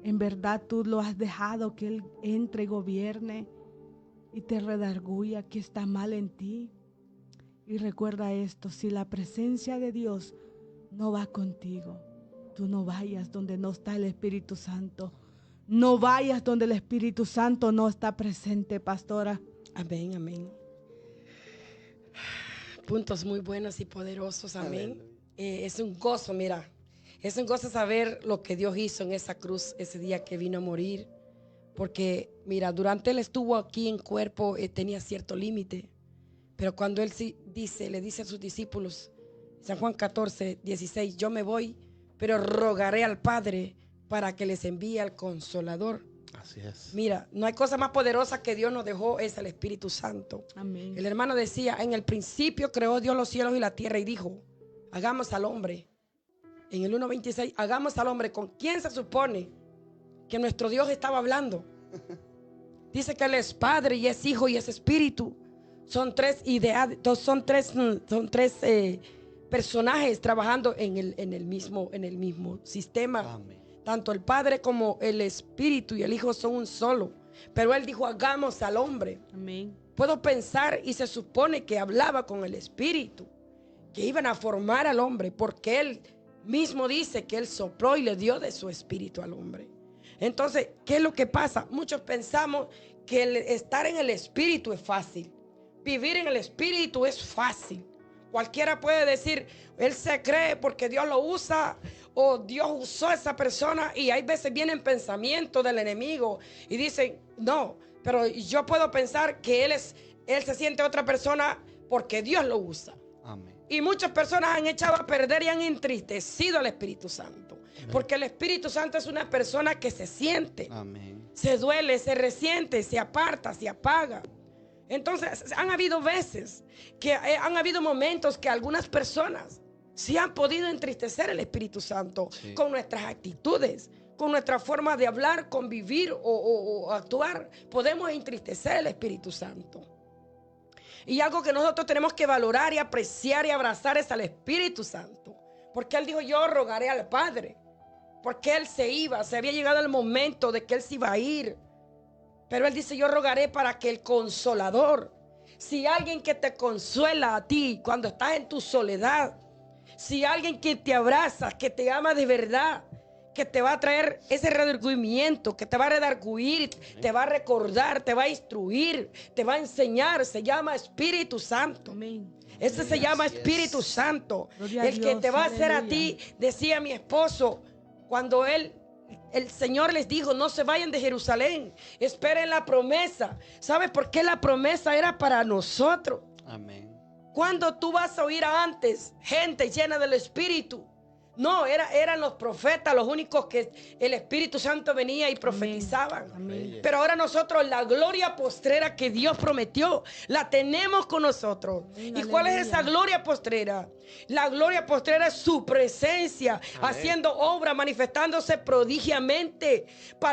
¿En verdad tú lo has dejado que Él entre y gobierne y te redarguya que está mal en ti? Y recuerda esto, si la presencia de Dios no va contigo, tú no vayas donde no está el Espíritu Santo. No vayas donde el Espíritu Santo no está presente, pastora. Amén, amén. Puntos muy buenos y poderosos, amén. Es un gozo, mira, es un gozo saber lo que Dios hizo en esa cruz ese día que vino a morir. Porque, mira, durante Él estuvo aquí en cuerpo, tenía cierto límite. Pero cuando Él le dice a sus discípulos, San Juan 14:16, yo me voy, pero rogaré al Padre para que les envíe al Consolador. Así es. Mira, no hay cosa más poderosa que Dios nos dejó, es el Espíritu Santo. Amén. El hermano decía, en el principio creó Dios los cielos y la tierra y dijo, hagamos al hombre. En el 1:26, hagamos al hombre. ¿Con quién se supone que nuestro Dios estaba hablando? Dice que Él es Padre y es Hijo y es Espíritu. Son tres personajes trabajando en el mismo sistema. Amén. Tanto el Padre como el Espíritu y el Hijo son un solo. Pero Él dijo, hagamos al hombre. Amén. Puedo pensar y se supone que hablaba con el Espíritu, que iban a formar al hombre, porque Él mismo dice que Él sopló y le dio de su Espíritu al hombre. Entonces, ¿qué es lo que pasa? Muchos pensamos que estar en el Espíritu es fácil. Vivir en el Espíritu es fácil. Cualquiera puede decir, él se cree porque Dios lo usa o Dios usó a esa persona, y hay veces vienen pensamientos del enemigo y dicen, no, pero yo puedo pensar que él se siente otra persona porque Dios lo usa. Amén. Y muchas personas han echado a perder y han entristecido al Espíritu Santo. Porque el Espíritu Santo es una persona que se siente, Amén. se duele, se resiente, se aparta, se apaga. Entonces han habido veces que han habido momentos que algunas personas sí han podido entristecer al Espíritu Santo, sí, con nuestras actitudes, con nuestra forma de hablar, convivir o actuar. Podemos entristecer al Espíritu Santo. Y algo que nosotros tenemos que valorar y apreciar y abrazar es al Espíritu Santo. Porque Él dijo, yo rogaré al Padre. porque Él se iba, se había llegado el momento de que Él se iba a ir. Pero Él dice, yo rogaré para que el Consolador, si alguien que te consuela a ti cuando estás en tu soledad, si alguien que te abraza, que te ama de verdad, que te va a traer ese redargüimiento, que te va a redarguir, te va a recordar, te va a instruir, te va a enseñar, se llama Espíritu Santo. Amén. Ese se llama Así es. Espíritu Santo. Gloria a El que Dios, te va a hacer a aleluya. ti, decía mi esposo, cuando el Señor les dijo, no se vayan de Jerusalén, esperen la promesa. ¿Sabes por qué la promesa era para nosotros? Amén. Cuando tú vas a oír antes gente llena del Espíritu. No, eran los profetas los únicos que el Espíritu Santo venía y profetizaban. Amén. Pero ahora nosotros la gloria postrera que Dios prometió, la tenemos con nosotros. Amén, ¿Y cuál es aleluya. esa gloria postrera? La gloria postrera es su presencia, haciendo obra, manifestándose prodigiamente,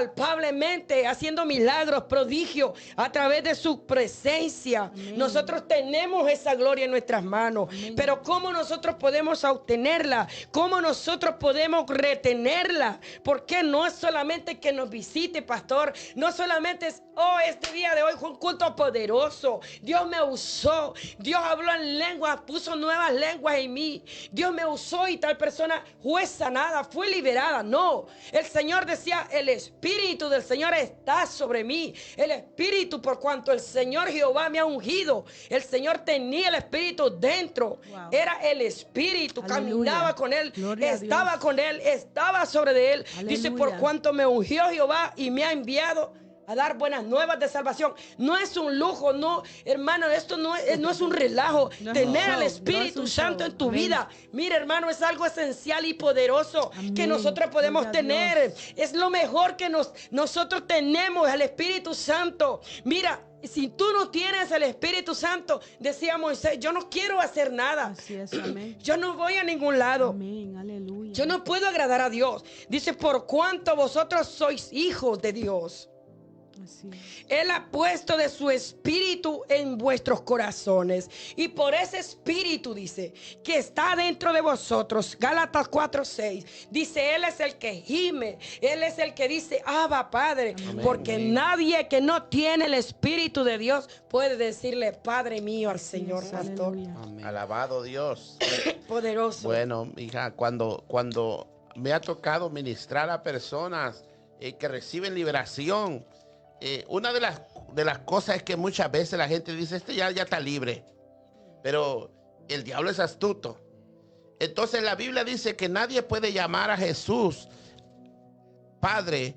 palpablemente, haciendo milagros, prodigios a través de su presencia. Amén. Nosotros tenemos esa gloria en nuestras manos. Amén. Pero ¿cómo nosotros podemos obtenerla? ¿Cómo nosotros podemos retenerla? Porque no es solamente que nos visite, pastor. No solamente es, oh, este día de hoy fue un culto poderoso. Dios me usó. Dios habló en lenguas, puso nuevas lenguas en mí. Dios me usó y tal persona fue sanada, fue liberada. No, el Señor decía, el Espíritu del Señor está sobre mí. El Espíritu, por cuanto el Señor Jehová me ha ungido. El Señor tenía el Espíritu dentro. Wow. Era el Espíritu, Aleluya. caminaba con él, Gloria a estaba Dios. con él, estaba sobre de él. Dice, Aleluya. por cuanto me ungió Jehová y me ha enviado a dar buenas nuevas de salvación. No es un lujo, no, hermano, esto no es un relajo. No es un Tener al show, Espíritu no es un Santo show. en tu Amén. vida, mira, hermano, es algo esencial y poderoso que Amén. nosotros podemos Gloria a tener. Dios. Es lo mejor que nosotros tenemos, el Espíritu Santo. Mira, si tú no tienes el Espíritu Santo, decía Moisés, yo no quiero hacer nada. Así es, amén. Yo no voy a ningún lado. Amén, aleluya. Yo no puedo agradar a Dios. Dice, por cuanto vosotros sois hijos de Dios. Así es. Él ha puesto de su espíritu en vuestros corazones. Y por ese espíritu, dice, que está dentro de vosotros. Gálatas 4:6. Dice, Él es el que gime. Él es el que dice, Abba, Padre. Amén. Porque nadie que no tiene el espíritu de Dios puede decirle, Padre mío, al Así Señor, es, pastor. aleluya. Amén. Alabado Dios. Poderoso. Bueno, hija, cuando me ha tocado ministrar a personas que reciben liberación, una de las cosas es que muchas veces la gente dice, este ya está libre. Pero el diablo es astuto. Entonces la Biblia dice que nadie puede llamar a Jesús Padre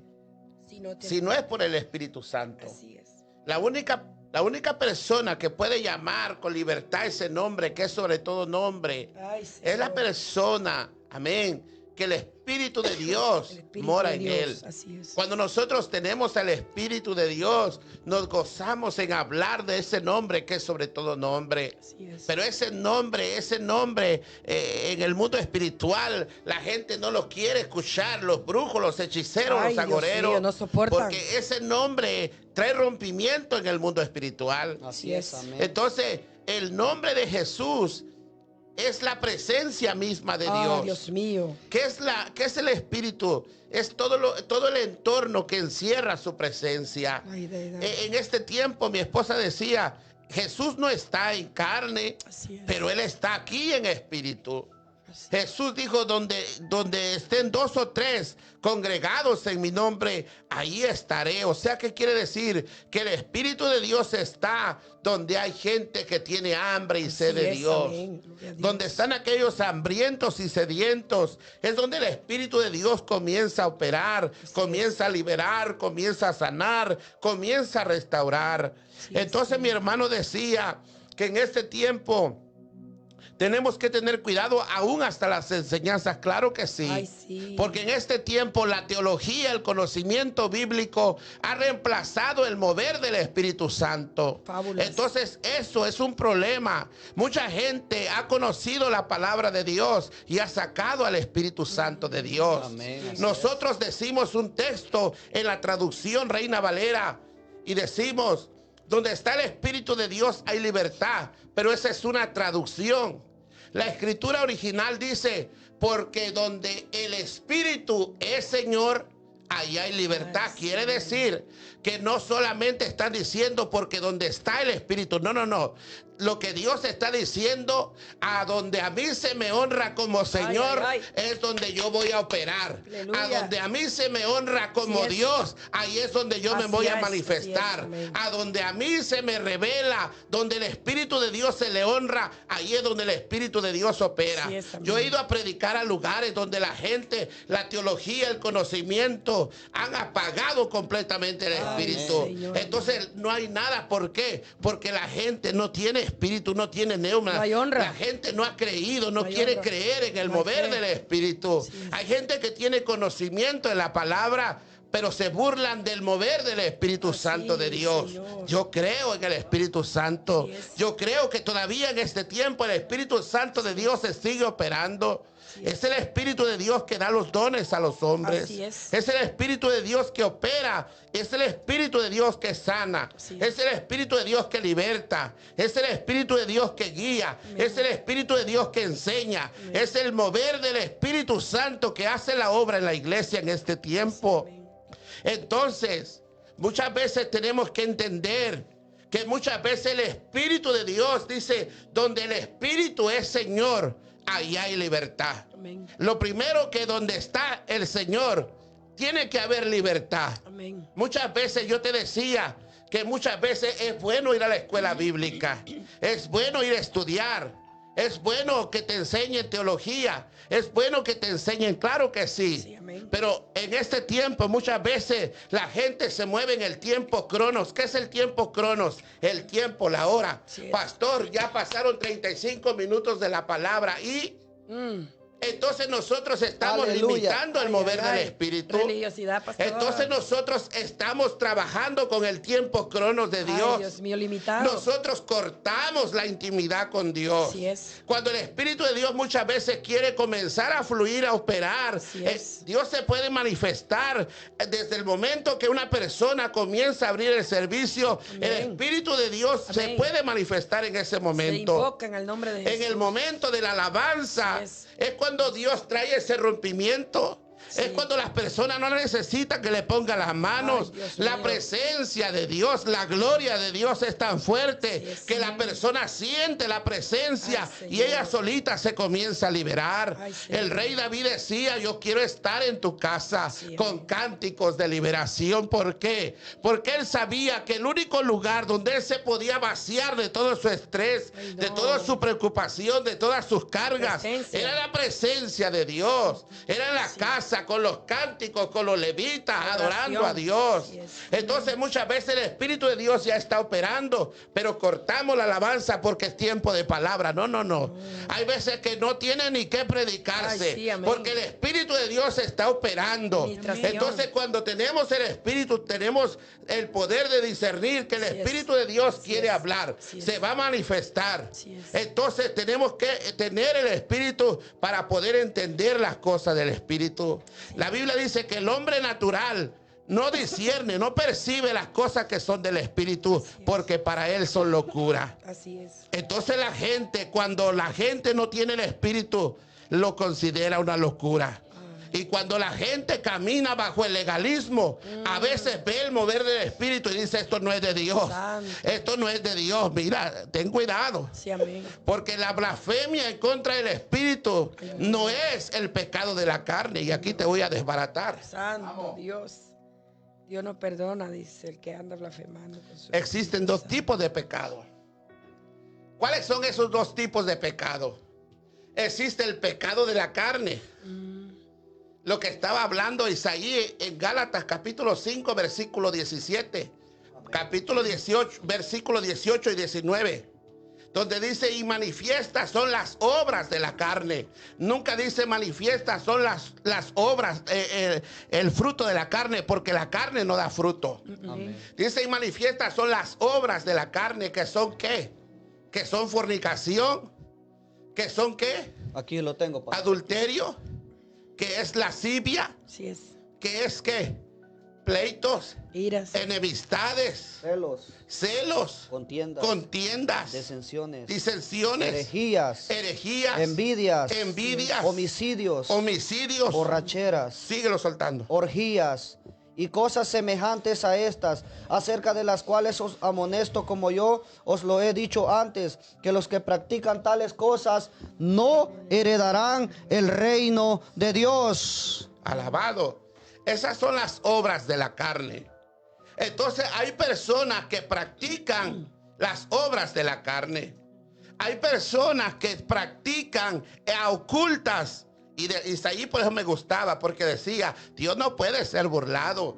si no es por el Espíritu Santo. Así es. La única persona que puede llamar con libertad ese nombre, que es sobre todo nombre, Ay, es la Señor. persona, amén, que el Espíritu de Dios El Espíritu mora de en Dios, él. así es. Cuando nosotros tenemos el Espíritu de Dios, nos gozamos en hablar de ese nombre que es sobre todo nombre. Así es. Pero ese nombre, en el mundo espiritual, la gente no lo quiere escuchar. Los brujos, los hechiceros, Ay, los Dios agoreros. mío, no soportan. Porque ese nombre trae rompimiento en el mundo espiritual. Así es, Así es. amén. Entonces, el nombre de Jesús es la presencia misma de Ah, Dios. Dios mío. ¿Qué es el Espíritu? Es todo el entorno que encierra su presencia. Ay, En este tiempo mi esposa decía, Jesús no está en carne, Así es. pero Él está aquí en espíritu. Así Jesús dijo, donde estén 2 o 3 congregados en mi nombre, ahí estaré. O sea, ¿qué quiere decir? Que el Espíritu de Dios está donde hay gente que tiene hambre y sed de es, Dios. amén. Gloria a Dios. Donde están aquellos hambrientos y sedientos, es donde el Espíritu de Dios comienza a operar, comienza a liberar, comienza a sanar, comienza a restaurar. Así es, Entonces mi hermano decía que en este tiempo tenemos que tener cuidado aún hasta las enseñanzas, claro que sí. Ay, sí. Porque en este tiempo la teología, el conocimiento bíblico ha reemplazado el mover del Espíritu Santo. Fábulas. Entonces eso es un problema. Mucha gente ha conocido la palabra de Dios y ha sacado al Espíritu Santo de Dios. Amén, así Nosotros decimos un texto en la traducción Reina Valera y decimos, donde está el Espíritu de Dios hay libertad, pero esa es una traducción. La escritura original dice, porque donde el Espíritu es Señor, ahí hay libertad. Quiere decir que no solamente están diciendo porque donde está el Espíritu. No, no, no. Lo que Dios está diciendo, a donde a mí se me honra como Señor, es donde yo voy a operar. Aleluya. A donde a mí se me honra como Dios, ahí es donde yo me voy a manifestar. A donde a mí se me revela, donde el Espíritu de Dios se le honra, ahí es donde el Espíritu de Dios opera. Yo he ido a predicar a lugares donde la gente, la teología, el conocimiento, han apagado completamente el Espíritu. Entonces no hay nada. ¿Por qué? Porque la gente no tiene Espíritu, no tiene neuma. No hay honra. La gente no ha creído, no hay quiere honra. creer en el No hay mover fe. del Espíritu. Hay gente que tiene conocimiento de la palabra, pero se burlan del mover del Espíritu Santo de Dios. Señor. Yo creo en el Espíritu Santo. Así es. Yo creo que todavía en este tiempo el Espíritu Santo de Dios se sigue operando. Es el Espíritu de Dios que da los dones a los hombres. Así es. Es el Espíritu de Dios que opera. Es el Espíritu de Dios que sana. Es el Espíritu de Dios que liberta. Es el Espíritu de Dios que guía. Es el Espíritu de Dios que enseña. Es el mover del Espíritu Santo que hace la obra en la iglesia en este tiempo. Entonces, muchas veces tenemos que entender que muchas veces el Espíritu de Dios dice, donde el Espíritu es Señor, ahí hay libertad. Amén. Lo primero, que donde está el Señor, tiene que haber libertad. Amén. Muchas veces yo te decía que muchas veces es bueno ir a la escuela bíblica, es bueno ir a estudiar, es bueno que te enseñen teología, es bueno que te enseñen, claro que sí. Amén. Pero en este tiempo muchas veces la gente se mueve en el tiempo cronos. ¿Qué es el tiempo cronos? El tiempo, la hora. Pastor, ya pasaron 35 minutos de la palabra y... Entonces nosotros estamos limitando el mover del Espíritu. Religiosidad, pastor. Entonces nosotros estamos trabajando con el tiempo cronos de Dios. Ay, Dios mío, limitado. Nosotros cortamos la intimidad con Dios. Así es. Cuando el Espíritu de Dios muchas veces quiere comenzar a fluir, a operar, Dios se puede manifestar desde el momento que una persona comienza a abrir el servicio. Amén. El Espíritu de Dios se puede manifestar en ese momento. Se invoca en el nombre de Jesús. En el momento de la alabanza es cuando Dios trae ese rompimiento. Es cuando las personas no necesitan que le pongan las manos. La presencia de Dios, la gloria de Dios es tan fuerte que la persona siente la presencia y ella solita se comienza a liberar. El rey David decía, yo quiero estar en tu casa con cánticos de liberación. ¿Por qué? Porque él sabía que el único lugar donde él se podía vaciar de todo su estrés, de toda su preocupación, de todas sus cargas, era la presencia de Dios. Era en la casa, con los cánticos, con los levitas, adorando a Dios. Entonces muchas veces el Espíritu de Dios ya está operando, pero cortamos la alabanza porque es tiempo de palabra. No, no, no. Hay veces que no tiene ni que predicarse, porque el Espíritu de Dios está operando. Entonces cuando tenemos el Espíritu, tenemos el poder de discernir que el Espíritu de Dios quiere hablar, se va a manifestar. Entonces tenemos que tener el Espíritu para poder entender las cosas del Espíritu. La Biblia dice que el hombre natural no discierne, no percibe las cosas que son del Espíritu, porque para él son locura. Así es. Entonces la gente, cuando la gente no tiene el Espíritu, lo considera una locura. Y cuando la gente camina bajo el legalismo, a veces ve el mover del Espíritu y dice, esto no es de Dios. Esto no es de Dios. Mira, ten cuidado. Sí, amén. Porque la blasfemia en contra del Espíritu no es el pecado de la carne. Y aquí te voy a desbaratar. Santo Dios. Dios no perdona, dice el que anda blasfemando. Existen dos tipos de pecado. ¿Cuáles son esos dos tipos de pecado? Existe el pecado de la carne. Lo que estaba hablando Isaías en Gálatas capítulo 5 versículo 17. Capítulo 18 versículo 18 y 19. Donde dice, y manifiestas son las obras de la carne. Nunca dice manifiestas son las obras, el fruto de la carne, porque la carne no da fruto. Dice, y manifiestas son las obras de la carne, que son ¿qué? Que son fornicación, que son ¿qué? Aquí lo tengo, pastor. Adulterio, que es lascivia, Así es. que es ¿qué? pleitos, iras, celos, celos, contiendas, contiendas, disensiones, herejías, envidias, homicidios, borracheras, síguelo soltando, orgías y cosas semejantes a estas, acerca de las cuales os amonesto, como yo os lo he dicho antes, que los que practican tales cosas no heredarán el reino de Dios. Alabado. Esas son las obras de la carne. Entonces hay personas que practican las obras de la carne. Hay personas que practican ocultas. Y de Isaí por eso me gustaba, porque decía, Dios no puede ser burlado.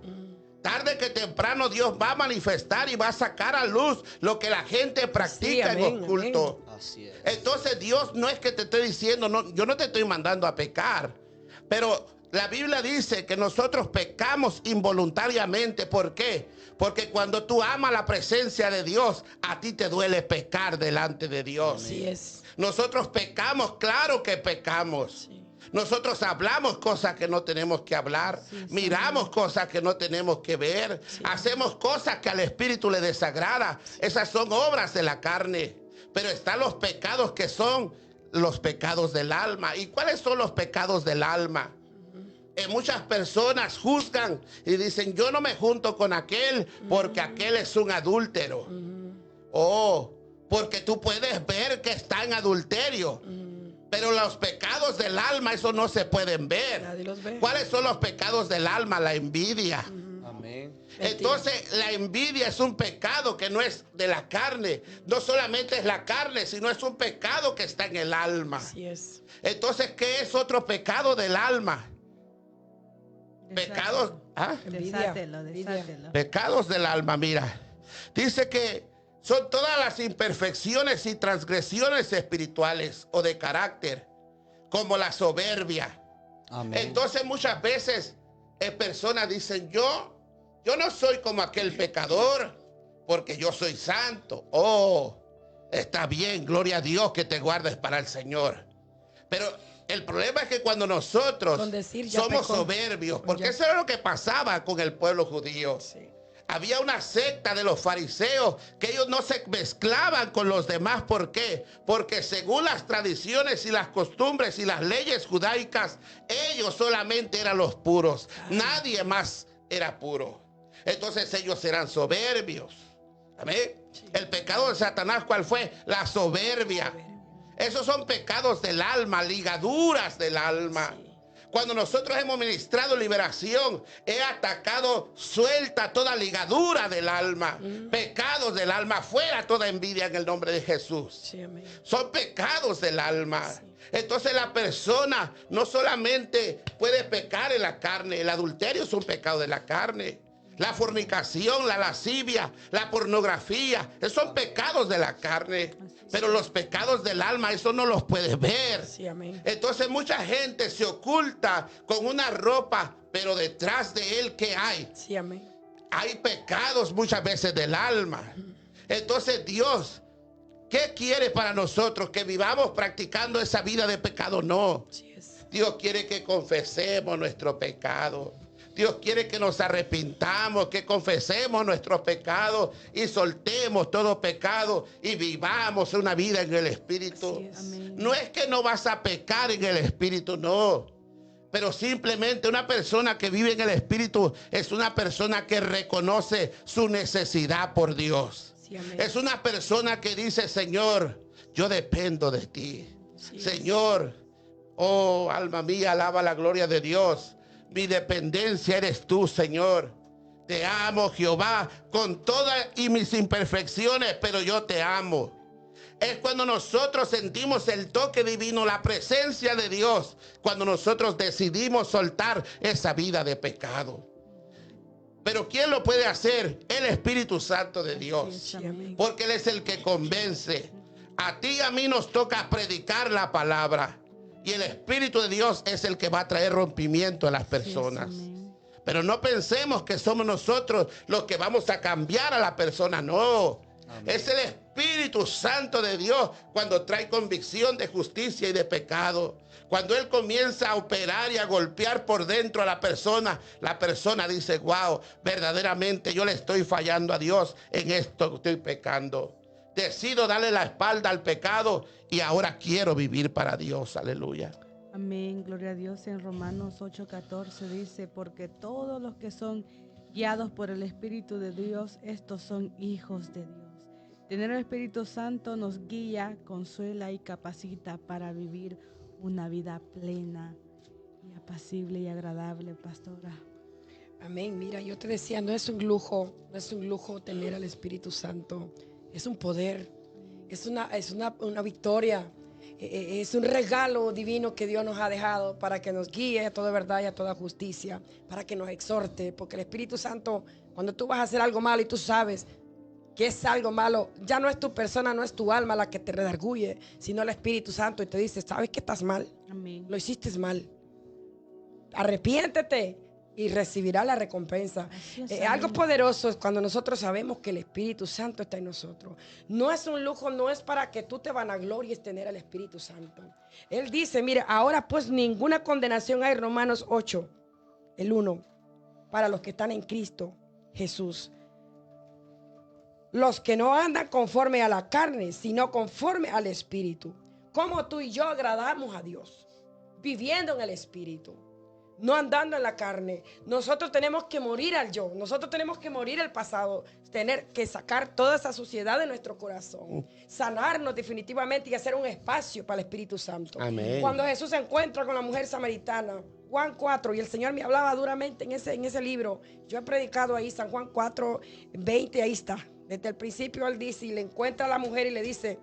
Tarde que temprano Dios va a manifestar y va a sacar a luz lo que la gente practica en oculto. Así es. Entonces Dios no es que te estoy diciendo, no, yo no te estoy mandando a pecar, pero la Biblia dice que nosotros pecamos involuntariamente. ¿Por qué? Porque cuando tú amas la presencia de Dios, a ti te duele pecar delante de Dios. así es. Nosotros pecamos, claro que pecamos. Sí. Nosotros hablamos cosas que no tenemos que hablar, miramos cosas que no tenemos que ver, hacemos cosas que al Espíritu le desagrada. Esas son obras de la carne. Pero están los pecados que son los pecados del alma. ¿Y cuáles son los pecados del alma? Muchas personas juzgan y dicen, yo no me junto con aquel porque aquel es un adúltero. Oh, porque tú puedes ver que está en adulterio. Pero los pecados del alma, eso no se pueden ver. Nadie los ve. ¿Cuáles son los pecados del alma? La envidia. Amén. Entonces, la envidia es un pecado que no es de la carne. No solamente es la carne, sino es un pecado que está en el alma. Así es. Entonces, ¿qué es otro pecado del alma? Pecados, Desátelo. pecados del alma, mira. Dice que son todas las imperfecciones y transgresiones espirituales o de carácter, como la soberbia. Amén. Entonces muchas veces personas dicen, yo no soy como aquel pecador, porque yo soy santo. Oh, está bien, gloria a Dios que te guardes para el Señor. Pero el problema es que cuando nosotros somos soberbios, porque eso era lo que pasaba con el pueblo judío. Sí. Había una secta de los fariseos que ellos no se mezclaban con los demás. ¿Por qué? Porque según las tradiciones y las costumbres y las leyes judaicas, ellos solamente eran los puros. Nadie más era puro. Entonces ellos eran soberbios. Amén. Sí. El pecado de Satanás, ¿cuál fue? La soberbia. Esos son pecados del alma, ligaduras del alma. Sí. Cuando nosotros hemos ministrado liberación, he atacado suelta toda ligadura del alma, pecados del alma, fuera toda envidia en el nombre de Jesús. Sí, amén. Son pecados del alma. Sí. Entonces la persona no solamente puede pecar en la carne, el adulterio es un pecado de la carne. La fornicación, la lascivia, la pornografía, esos son pecados de la carne. Pero los pecados del alma, eso no los puedes ver. Sí, amén. Entonces mucha gente se oculta con una ropa, pero detrás de él, ¿qué hay? Sí, amén. Hay pecados muchas veces del alma. Entonces Dios, ¿qué quiere para nosotros? Que vivamos practicando esa vida de pecado. No. Sí es. Dios quiere que confesemos nuestro pecado. Dios quiere que nos arrepintamos, que confesemos nuestros pecados y soltemos todo pecado y vivamos una vida en el Espíritu. No es que no vas a pecar en el Espíritu, no. Pero simplemente una persona que vive en el Espíritu es una persona que reconoce su necesidad por Dios. Sí, es una persona que dice, Señor, yo dependo de ti. Sí, Señor, oh alma mía, alaba la gloria de Dios. Mi dependencia eres tú, Señor. Te amo, Jehová, con todas y mis imperfecciones, pero yo te amo. Es cuando nosotros sentimos el toque divino, la presencia de Dios, cuando nosotros decidimos soltar esa vida de pecado. Pero ¿quién lo puede hacer? El Espíritu Santo de Dios. Porque Él es el que convence. A ti y a mí nos toca predicar la palabra. Y el Espíritu de Dios es el que va a traer rompimiento a las personas. Pero no pensemos que somos nosotros los que vamos a cambiar a la persona. No. Amén. Es el Espíritu Santo de Dios cuando trae convicción de justicia y de pecado. Cuando Él comienza a operar y a golpear por dentro a la persona dice, wow, verdaderamente yo le estoy fallando a Dios, en esto estoy pecando. Decido darle la espalda al pecado y ahora quiero vivir para Dios. Aleluya. Amén, gloria a Dios. En Romanos 8:14 dice, porque todos los que son guiados por el Espíritu de Dios, estos son hijos de Dios. Tener el Espíritu Santo nos guía, consuela y capacita para vivir una vida plena y apacible y agradable, pastora. Amén. Mira, yo te decía, no es un lujo tener al Espíritu Santo. Es un poder, es una victoria, es un regalo divino que Dios nos ha dejado para que nos guíe a toda verdad y a toda justicia, para que nos exhorte, porque el Espíritu Santo, cuando tú vas a hacer algo malo y tú sabes que es algo malo, ya no es tu persona, no es tu alma la que te redarguye, sino el Espíritu Santo y te dice, ¿sabes que estás mal? Amén. Lo hiciste mal. Arrepiéntete y recibirá la recompensa. Algo poderoso es cuando nosotros sabemos que el Espíritu Santo está en nosotros. No es un lujo, no es para que tú te vanaglories tener al Espíritu Santo. Él dice, mire, ahora pues ninguna condenación hay, Romanos 8, el 1, para los que están en Cristo Jesús. Los que no andan conforme a la carne, sino conforme al Espíritu. Como tú y yo agradamos a Dios, viviendo en el Espíritu, no andando en la carne. Nosotros tenemos que morir al yo, nosotros tenemos que morir al pasado, tener que sacar toda esa suciedad de nuestro corazón, sanarnos definitivamente y hacer un espacio para el Espíritu Santo. Amén. Cuando Jesús se encuentra con la mujer samaritana, Juan 4, y el Señor me hablaba duramente en ese libro, yo he predicado ahí, San Juan 4, 20, ahí está. Desde el principio Él dice, y le encuentra a la mujer y le dice,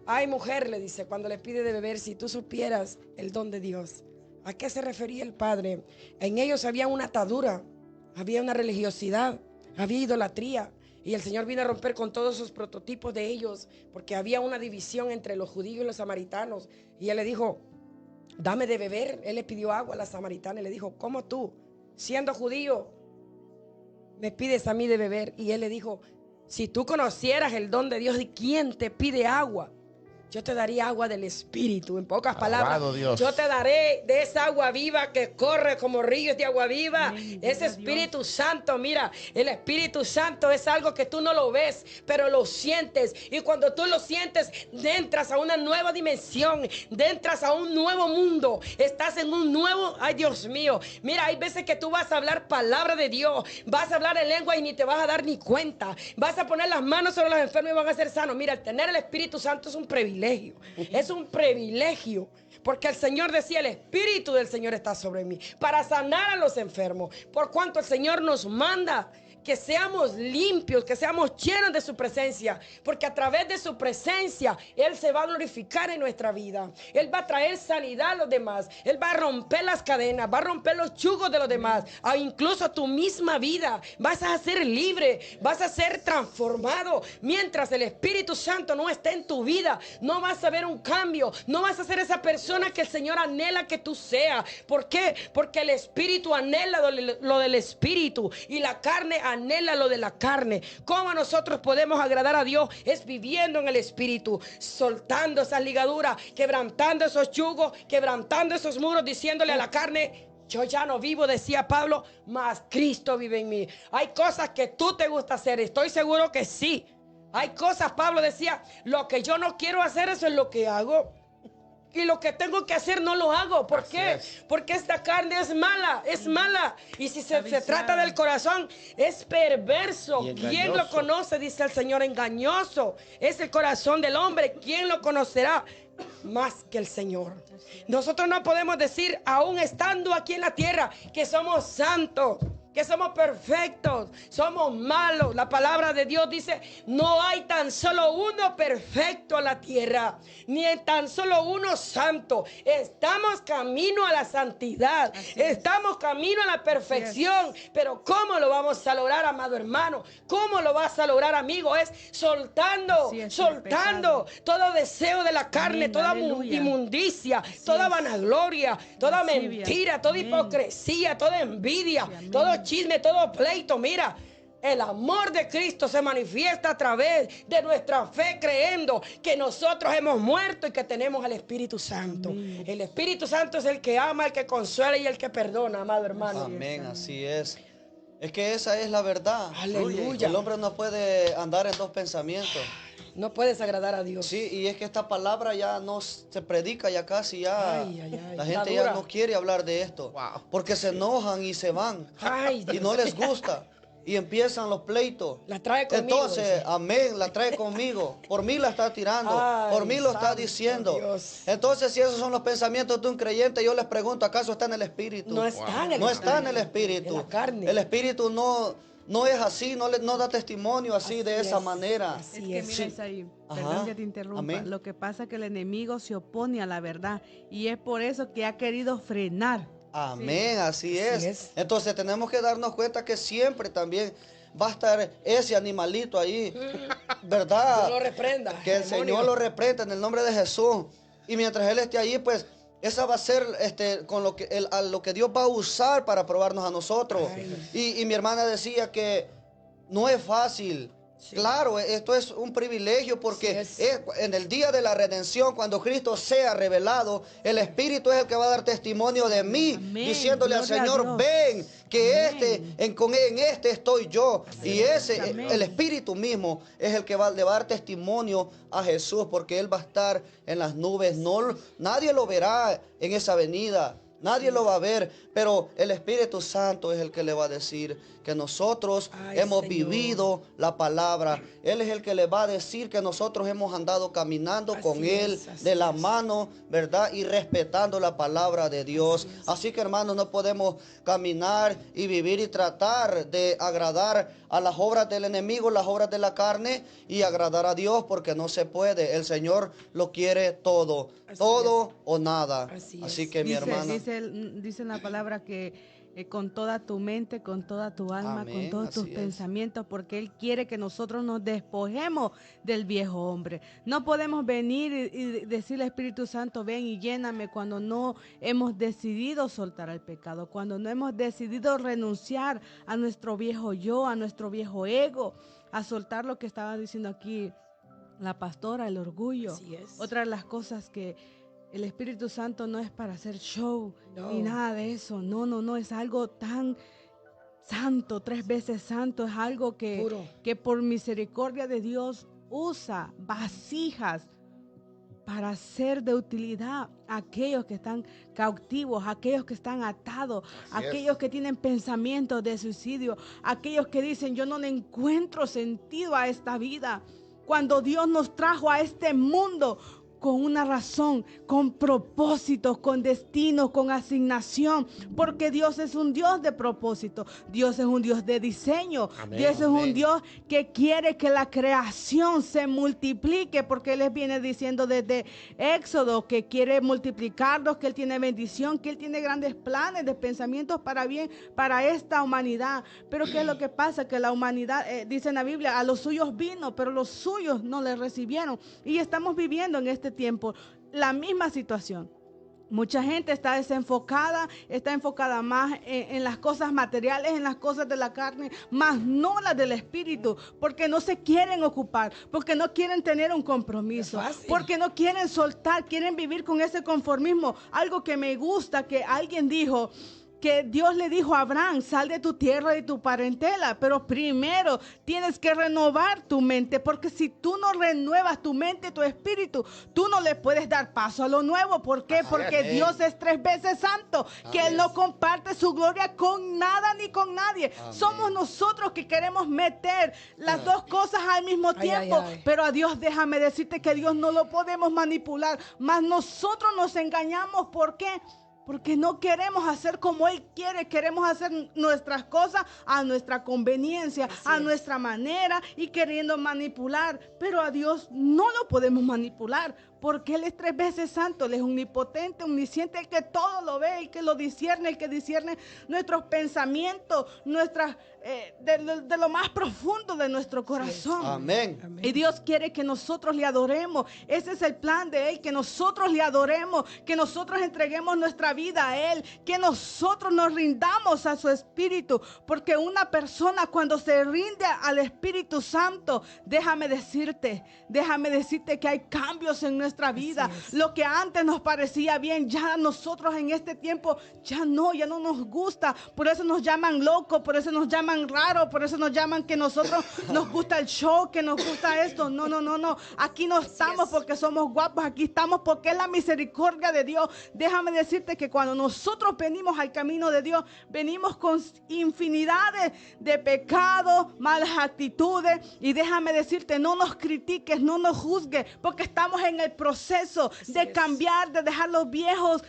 ay mujer, le dice, cuando le pide de beber, si tú supieras el don de Dios. ¿A qué se refería el Padre? En ellos había una atadura, había una religiosidad, había idolatría. Y el Señor vino a romper con todos esos prototipos de ellos, porque había una división entre los judíos y los samaritanos. Y Él le dijo, dame de beber. Él le pidió agua a la samaritana y le dijo, ¿cómo tú, siendo judío, me pides a mí de beber? Y Él le dijo, si tú conocieras el don de Dios y quién te pide agua, yo te daría agua del Espíritu. En pocas palabras, Dios. Yo te daré de esa agua viva que corre como ríos de agua viva. Amén. Ese Espíritu Santo, mira, el Espíritu Santo es algo que tú no lo ves, pero lo sientes. Y cuando tú lo sientes, entras a una nueva dimensión, entras a un nuevo mundo. Estás en un nuevo, ay Dios mío. Mira, hay veces que tú vas a hablar palabra de Dios, vas a hablar en lengua y ni te vas a dar ni cuenta. Vas a poner las manos sobre los enfermos y van a ser sanos. Mira, el tener el Espíritu Santo es un privilegio. Es un privilegio, porque el Señor decía, el Espíritu del Señor está sobre mí para sanar a los enfermos, por cuanto el Señor nos manda que seamos limpios, que seamos llenos de su presencia, porque a través de su presencia Él se va a glorificar en nuestra vida. Él va a traer sanidad a los demás, Él va a romper las cadenas, va a romper los yugos de los demás, incluso tu misma vida. Vas a ser libre, vas a ser transformado. Mientras el Espíritu Santo no esté en tu vida, no vas a ver un cambio, no vas a ser esa persona que el Señor anhela que tú seas. ¿Por qué? Porque el Espíritu anhela lo del Espíritu y la carne anhela lo de la carne. ¿Cómo nosotros podemos agradar a Dios? Es viviendo en el Espíritu, soltando esas ligaduras, quebrantando esos yugos, quebrantando esos muros, diciéndole a la carne, yo ya no vivo, decía Pablo, mas Cristo vive en mí. Hay cosas que tú te gusta hacer, estoy seguro que sí. Hay cosas, Pablo decía, lo que yo no quiero hacer, eso es lo que hago. Y lo que tengo que hacer no lo hago. ¿Por qué? Porque esta carne es mala, es mala. Y si se trata del corazón, es perverso. ¿Quién lo conoce? Dice el Señor, engañoso. Es el corazón del hombre. ¿Quién lo conocerá? Más que el Señor. Nosotros no podemos decir, aún estando aquí en la tierra, que somos santos, que somos perfectos, somos malos. La palabra de Dios dice, no hay tan solo uno perfecto en la tierra, ni tan solo uno santo. Estamos camino a la santidad, estamos camino a la perfección. Pero ¿cómo lo vamos a lograr, amado hermano? ¿Cómo lo vas a lograr, amigo? Es soltando todo deseo de la carne, Amén, toda aleluya. inmundicia, toda vanagloria, toda mentira, toda hipocresía, toda envidia, todo chisme, todo pleito. Mira, El amor de Cristo se manifiesta a través de nuestra fe, creyendo que nosotros hemos muerto y que tenemos al Espíritu Santo. Amén. El Espíritu Santo es el que ama, el que consuela y el que perdona, amado hermano. Amén, así es. Es que esa es la verdad. Aleluya. El hombre no puede andar en dos pensamientos. No puedes agradar a Dios. Sí, y es que esta palabra ya no se predica, ya casi ya. Ay, ay, ay. La Está gente ya dura. no quiere hablar de esto. Wow. Porque se enojan y se van. Ay, Y Dios. no les gusta. Y empiezan los pleitos. La trae conmigo. Entonces, dice. amén, la trae conmigo. Por mí la está tirando. Ay, Por mí lo está santo diciendo. Dios. Entonces, si esos son los pensamientos de un creyente, yo les pregunto, ¿acaso está en el Espíritu? No está en el No está en Espíritu, el Espíritu. en la carne. El Espíritu no es así, no da testimonio así de esa es, manera. así Es que es. mira, Sí. Isaí, Ajá. perdón que te interrumpa. Amén. Lo que pasa es que el enemigo se opone a la verdad y es por eso que ha querido frenar. Amén, así es. es. Entonces tenemos que darnos cuenta que siempre también va a estar ese animalito ahí, ¿verdad? Dios lo reprenda. Que el demonio. Señor lo reprenda en el nombre de Jesús. Y mientras Él esté allí, pues esa va a ser con lo que, a lo que Dios va a usar para probarnos a nosotros. Y mi hermana decía que no es fácil. Sí. Claro, esto es un privilegio porque Sí es. en el día de la redención, cuando Cristo sea revelado, el Espíritu es el que va a dar testimonio de mí, Amén. diciéndole al Gloria a Señor, Dios. ven, que Amén. en este estoy yo. Y ese, Amén. el Espíritu mismo es el que le va a dar testimonio a Jesús, porque Él va a estar en las nubes. Nadie lo verá en esa venida. Nadie lo va a ver, pero el Espíritu Santo es el que le va a decir que nosotros Ay, hemos Señor. vivido la palabra. Él es el que le va a decir que nosotros hemos andado caminando Así con Él es, así de la es. mano, ¿verdad? Y respetando la palabra de Dios. Así que, hermanos, no podemos caminar y vivir y tratar de agradar a las obras del enemigo, las obras de la carne y agradar a Dios, porque no se puede. El Señor lo quiere todo, Así todo o nada. Así Así es. que, mi hermana. Dice en la palabra que con toda tu mente, con toda tu alma, Amén, con todos tus así es. pensamientos, porque Él quiere que nosotros nos despojemos del viejo hombre. No podemos venir y decirle al Espíritu Santo, ven y lléname cuando no hemos decidido soltar el pecado, cuando no hemos decidido renunciar a nuestro viejo yo, a nuestro viejo ego, a soltar lo que estaba diciendo aquí la pastora, el orgullo. Así es. Otra de las cosas que el Espíritu Santo no es para hacer show No. ni nada de eso. No, es algo tan santo, 3 veces santo. Es algo Puro. que por misericordia de Dios usa vasijas para ser de utilidad a aquellos que están cautivos, a aquellos que están atados, a Así es. aquellos que tienen pensamientos de suicidio, a aquellos que dicen yo no le encuentro sentido a esta vida. Cuando Dios nos trajo a este mundo con una razón, con propósitos, con destinos, con asignación, porque Dios es un Dios de propósito, Dios es un Dios de diseño, Amén, Dios es un amén. Dios que quiere que la creación se multiplique, porque Él les viene diciendo desde Éxodo que quiere multiplicarlos, que Él tiene bendición, que Él tiene grandes planes de pensamientos para bien, para esta humanidad. Pero ¿qué es lo que pasa? Que la humanidad, dice en la Biblia, a los suyos vino, pero los suyos no le recibieron. Y estamos viviendo en este tiempo la misma situación. Mucha gente está desenfocada, está enfocada más en las cosas materiales, en las cosas de la carne, más no las del espíritu, porque no se quieren ocupar, porque no quieren tener un compromiso, Es fácil. porque no quieren soltar, quieren vivir con ese conformismo. Algo que me gusta, que alguien dijo, que Dios le dijo a Abraham, sal de tu tierra y tu parentela, pero primero tienes que renovar tu mente, porque si tú no renuevas tu mente, tu espíritu, tú no le puedes dar paso a lo nuevo. ¿Por qué? Así Porque es. Dios es 3 veces santo, que Amén. Él no comparte su gloria con nada ni con nadie. Amén. Somos nosotros que queremos meter las dos cosas al mismo Ay, ay, tiempo, ay. pero a Dios déjame decirte que Dios no lo podemos manipular, mas nosotros nos engañamos. ¿Por qué? Porque no queremos hacer como Él quiere, queremos hacer nuestras cosas a nuestra conveniencia, Así a es. nuestra manera y queriendo manipular. Pero a Dios no lo podemos manipular, porque Él es 3 veces santo. Él es omnipotente, omnisciente, el que todo lo ve, el que lo discierne, el que discierne nuestros pensamientos, de lo más profundo de nuestro corazón. Amén. Y Dios quiere que nosotros le adoremos. Ese es el plan de Él, que nosotros le adoremos, que nosotros entreguemos nuestra vida a Él, que nosotros nos rindamos a su Espíritu. Porque una persona cuando se rinde al Espíritu Santo, déjame decirte que hay cambios en nuestra vida. Lo que antes nos parecía bien, ya nosotros en este tiempo ya no nos gusta. Por eso nos llaman locos, por eso nos llaman raros, por eso nos llaman que nosotros nos gusta el show, que nos gusta esto. No. Aquí no estamos porque somos guapos, aquí estamos porque es la misericordia de Dios. Déjame decirte que cuando nosotros venimos al camino de Dios, venimos con infinidades de pecados, malas actitudes. Y déjame decirte, no nos critiques, no nos juzgues, porque estamos en el proceso de cambiar, de dejar los viejos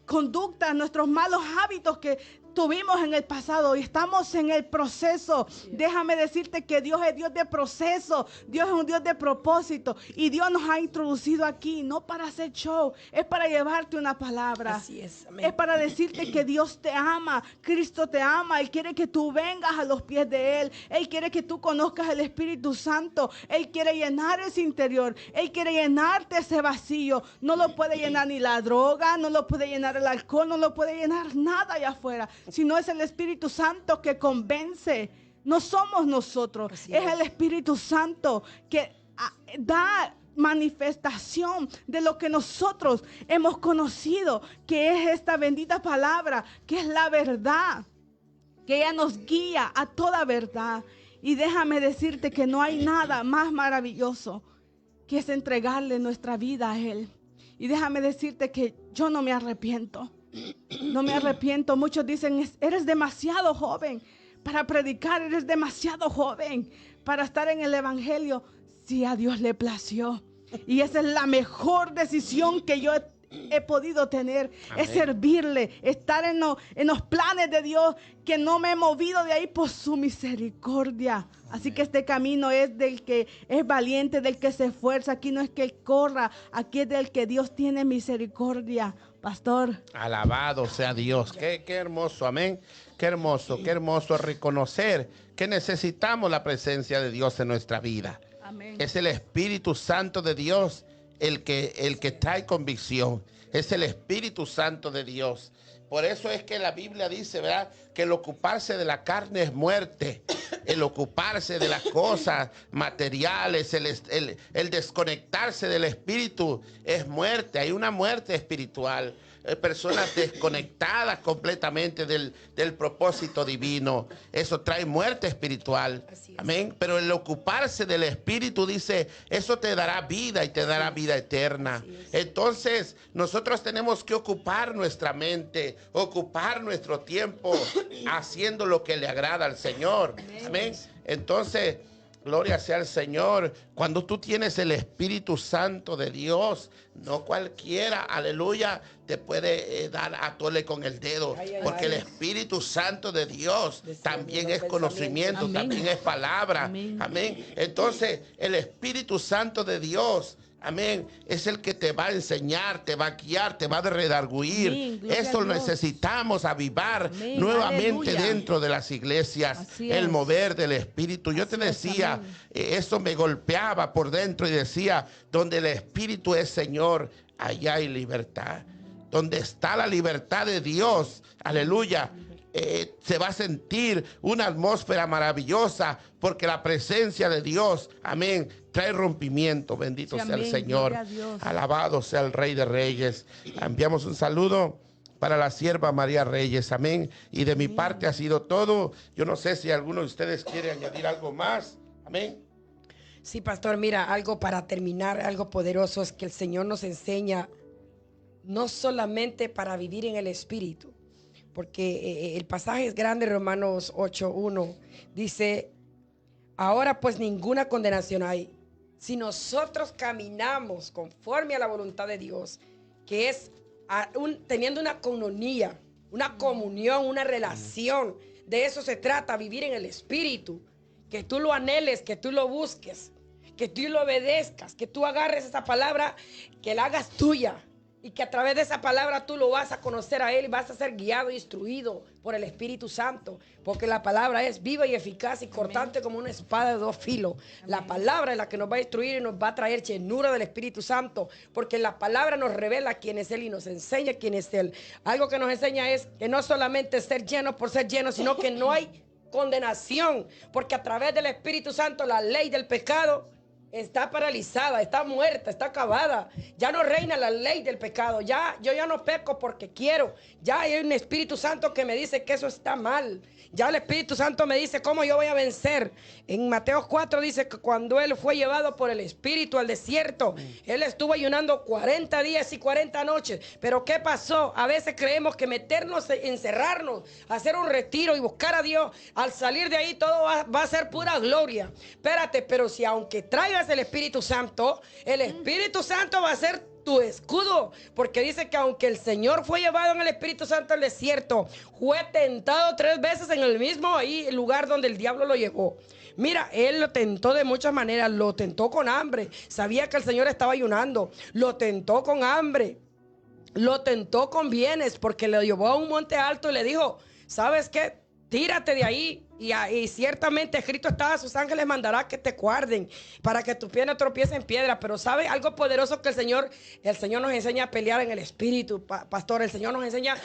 conductas, nuestros malos hábitos que tuvimos en el pasado y estamos en el proceso. Déjame decirte que Dios es Dios de proceso, Dios es un Dios de propósito y Dios nos ha introducido aquí no para hacer show, es para llevarte una palabra. Así es, amén. Es para decirte que Dios te ama, Cristo te ama, Él quiere que tú vengas a los pies de Él, Él quiere que tú conozcas el Espíritu Santo, Él quiere llenar ese interior, Él quiere llenarte ese vacío. No lo puede llenar ni la droga, no lo puede llenar el alcohol, no lo puede llenar nada allá afuera, sino es el Espíritu Santo que convence. No somos nosotros, es el Espíritu Santo que da manifestación de lo que nosotros hemos conocido, que es esta bendita palabra, que es la verdad, que ella nos guía a toda verdad. Y déjame decirte que no hay nada más maravilloso que es entregarle nuestra vida a Él. Y déjame decirte que yo no me arrepiento. No me arrepiento. Muchos dicen, eres demasiado joven para predicar, eres demasiado joven para estar en el evangelio. Si a Dios le plació. Y esa es la mejor decisión que yo he podido tener. Amén. Es servirle, estar en los planes de Dios, que no me he movido de ahí por su misericordia. Amén. Así que este camino es del que es valiente, del que se esfuerza. Aquí no es que corra, aquí es del que Dios tiene misericordia. Pastor. Alabado sea Dios. Qué hermoso, amén. Qué hermoso reconocer que necesitamos la presencia de Dios en nuestra vida. Amén. Es el Espíritu Santo de Dios el que trae convicción. Es el Espíritu Santo de Dios. Por eso es que la Biblia dice, ¿verdad?, que el ocuparse de la carne es muerte. El ocuparse de las cosas materiales, el desconectarse del Espíritu es muerte. Hay una muerte espiritual. Personas desconectadas completamente del propósito divino. Eso trae muerte espiritual. Amén. Pero el ocuparse del Espíritu, dice, eso te dará vida y te dará vida eterna. Entonces, nosotros tenemos que ocupar nuestra mente, ocupar nuestro tiempo haciendo lo que le agrada al Señor. Amén. Entonces, gloria sea al Señor. Cuando tú tienes el Espíritu Santo de Dios, no cualquiera, aleluya, te puede dar a tole con el dedo. Porque el Espíritu Santo de Dios también es conocimiento, amén, también es palabra. Amén. Amén. Entonces, el Espíritu Santo de Dios, amén, es el que te va a enseñar, te va a guiar, te va a redarguir. Eso lo necesitamos avivar, amén, nuevamente, aleluya, dentro de las iglesias. Así el mover del Espíritu. Yo te decía, eso me golpeaba por dentro y decía, donde el Espíritu es Señor, allá hay libertad. Donde está la libertad de Dios, aleluya, se va a sentir una atmósfera maravillosa, porque la presencia de Dios, amén, trae rompimiento. Bendito sea el Señor. Alabado sea el Rey de Reyes. Enviamos un saludo para la sierva María Reyes, amén. Y de mi parte ha sido todo. Yo no sé si alguno de ustedes quiere añadir algo más. Amén. Sí, pastor, mira, algo para terminar, algo poderoso es que el Señor nos enseña no solamente para vivir en el Espíritu, porque el pasaje es grande, Romanos 8:1, dice, ahora pues ninguna condenación hay, si nosotros caminamos conforme a la voluntad de Dios, que es teniendo una coinonía, una comunión, una relación. De eso se trata, vivir en el Espíritu, que tú lo anheles, que tú lo busques, que tú lo obedezcas, que tú agarres esa palabra, que la hagas tuya. Y que a través de esa palabra tú lo vas a conocer a Él y vas a ser guiado e instruido por el Espíritu Santo. Porque la palabra es viva y eficaz y cortante como una espada de 2 filos. La palabra es la que nos va a instruir y nos va a traer llenura del Espíritu Santo. Porque la palabra nos revela quién es Él y nos enseña quién es Él. Algo que nos enseña es que no solamente ser llenos por ser llenos, sino que no hay condenación. Porque a través del Espíritu Santo la ley del pecado está paralizada, está muerta, está acabada. Ya no reina la ley del pecado. Yo ya no peco porque quiero. Ya hay un Espíritu Santo que me dice que eso está mal. Ya el Espíritu Santo me dice cómo yo voy a vencer. En Mateo 4 dice que cuando Él fue llevado por el Espíritu al desierto, Él estuvo ayunando 40 días y 40 noches. Pero ¿qué pasó? A veces creemos que meternos, encerrarnos, hacer un retiro y buscar a Dios, al salir de ahí todo va a ser pura gloria. Espérate, pero si aunque traigas el Espíritu Santo va a ser tu escudo, porque dice que aunque el Señor fue llevado en el Espíritu Santo al desierto, fue tentado 3 veces en el mismo ahí lugar donde el diablo lo llevó. Mira, Él lo tentó de muchas maneras. Lo tentó con hambre, sabía que el Señor estaba ayunando. Lo tentó con hambre, lo tentó con bienes, porque le llevó a un monte alto y le dijo, ¿sabes qué? Tírate de ahí. Y ciertamente escrito está, a sus ángeles mandará que te guarden para que tu pie no tropiece en piedra. Pero ¿sabe algo poderoso que el Señor nos enseña a pelear en el Espíritu, pastor? El Señor nos enseña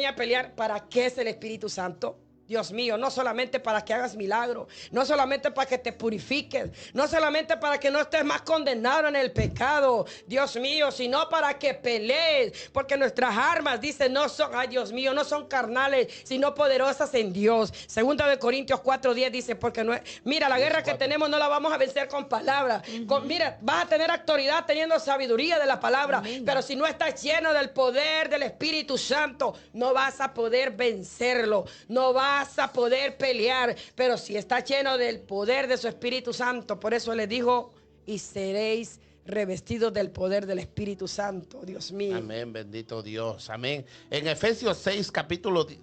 a pelear. ¿Para qué es el Espíritu Santo? Dios mío, no solamente para que hagas milagros, no solamente para que te purifiques, no solamente para que no estés más condenado en el pecado, Dios mío, sino para que pelees, porque nuestras armas, dice, no son, ay Dios mío, no son carnales, sino poderosas en Dios. Segunda de Corintios 4:10 dice, porque no es, mira, la guerra que tenemos no la vamos a vencer con palabras. Mira, vas a tener autoridad teniendo sabiduría de la palabra, pero si no estás lleno del poder del Espíritu Santo, no vas a poder vencerlo, no vas a poder pelear. Pero si está lleno del poder de su Espíritu Santo, por eso le dijo, y seréis revestidos del poder del Espíritu Santo. Dios mío. Amén, bendito Dios, amén. En Efesios 6,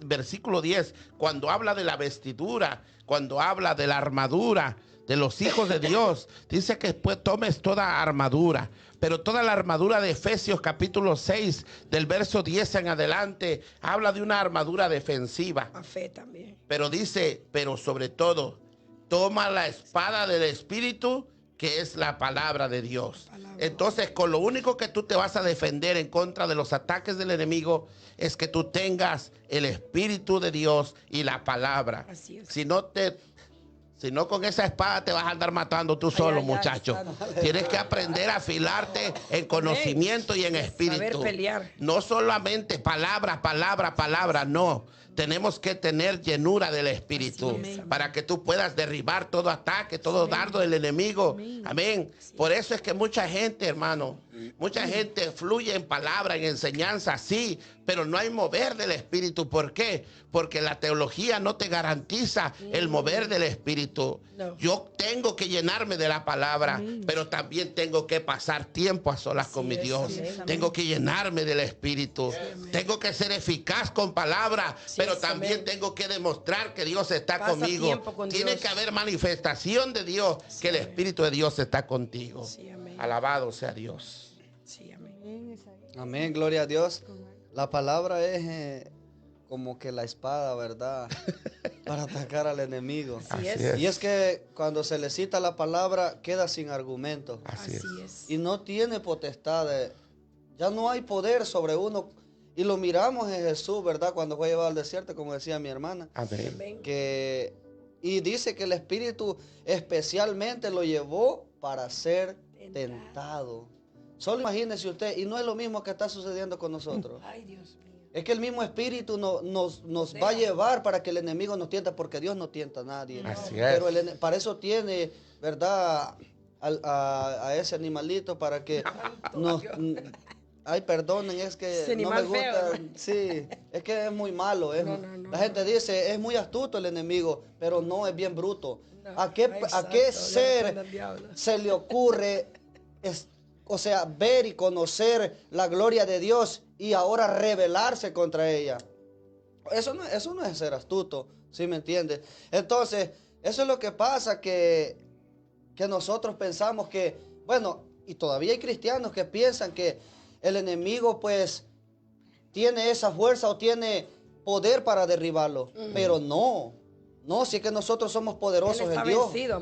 versículo 10, cuando habla de la vestidura, cuando habla de la armadura de los hijos de Dios, dice que después tomes toda armadura. Pero toda la armadura de Efesios capítulo 6, del verso 10 en adelante, habla de una armadura defensiva. La fe también. Pero dice, pero sobre todo, toma la espada del Espíritu, que es la palabra de Dios. Entonces, con lo único que tú te vas a defender en contra de los ataques del enemigo es que tú tengas el Espíritu de Dios y la palabra. Así es. Si no, con esa espada te vas a andar matando tú solo, muchacho. Tienes que aprender a afilarte en conocimiento y en espíritu. Saber pelear. No solamente palabra, no. Tenemos que tener llenura del Espíritu para que tú puedas derribar todo ataque, todo dardo del enemigo. Amén. Por eso es que mucha gente, hermano, mucha gente fluye en palabra, en enseñanza, sí, pero no hay mover del Espíritu. ¿Por qué? Porque la teología no te garantiza el mover del Espíritu. No. Yo tengo que llenarme de la palabra, pero también tengo que pasar tiempo a solas con mi Dios. Tengo que llenarme del Espíritu. Tengo que ser eficaz con palabra, pero también tengo que demostrar que Dios está conmigo. Tiene que haber manifestación de Dios, que el Espíritu de Dios está contigo. Alabado sea Dios. Sí, amén. Amén, gloria a Dios. La palabra es como que la espada, ¿verdad? Para atacar al enemigo. Así es. Y es que cuando se le cita la palabra, queda sin argumento. Así es. Y no tiene potestad. Ya no hay poder sobre uno. Y lo miramos en Jesús, ¿verdad? Cuando fue llevado al desierto, como decía mi hermana. Amén. Y dice que el Espíritu especialmente lo llevó para ser tentado. Solo imagínese usted, y no es lo mismo que está sucediendo con nosotros. Ay, Dios mío. Es que el mismo Espíritu nos va a llevar para que el enemigo nos tienta, porque Dios no tienta a nadie. Así es. Pero para eso tiene, ¿verdad? A ese animalito para que nos... Ay, perdonen, es que no me gusta. Feo. Sí, es que es muy malo. La gente dice, es muy astuto el enemigo, pero no, es bien bruto. No, ¿A qué ser se le ocurre, ver y conocer la gloria de Dios y ahora rebelarse contra ella? Eso no es ser astuto, ¿sí me entiendes? Entonces, eso es lo que pasa, que que nosotros pensamos que, bueno, y todavía hay cristianos que piensan que el enemigo pues tiene esa fuerza o tiene poder para derribarlo, pero no, si es que nosotros somos poderosos en Dios. Vencido,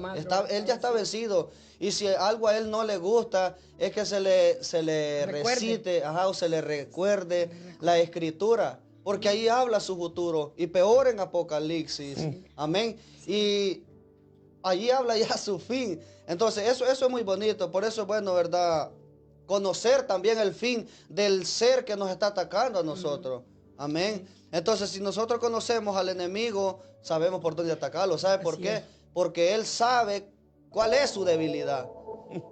Él ya está vencido. Y si algo a él no le gusta, es que se le recite, o se le recuerde la escritura, porque ahí habla su futuro, y peor en Apocalipsis. Amén. Y allí habla ya su fin. Entonces eso es muy bonito. Por eso es bueno, ¿verdad?, conocer también el fin del ser que nos está atacando a nosotros. Amén. Entonces, si nosotros conocemos al enemigo, sabemos por dónde atacarlo. ¿Sabe por qué? Porque él sabe cuál es su debilidad.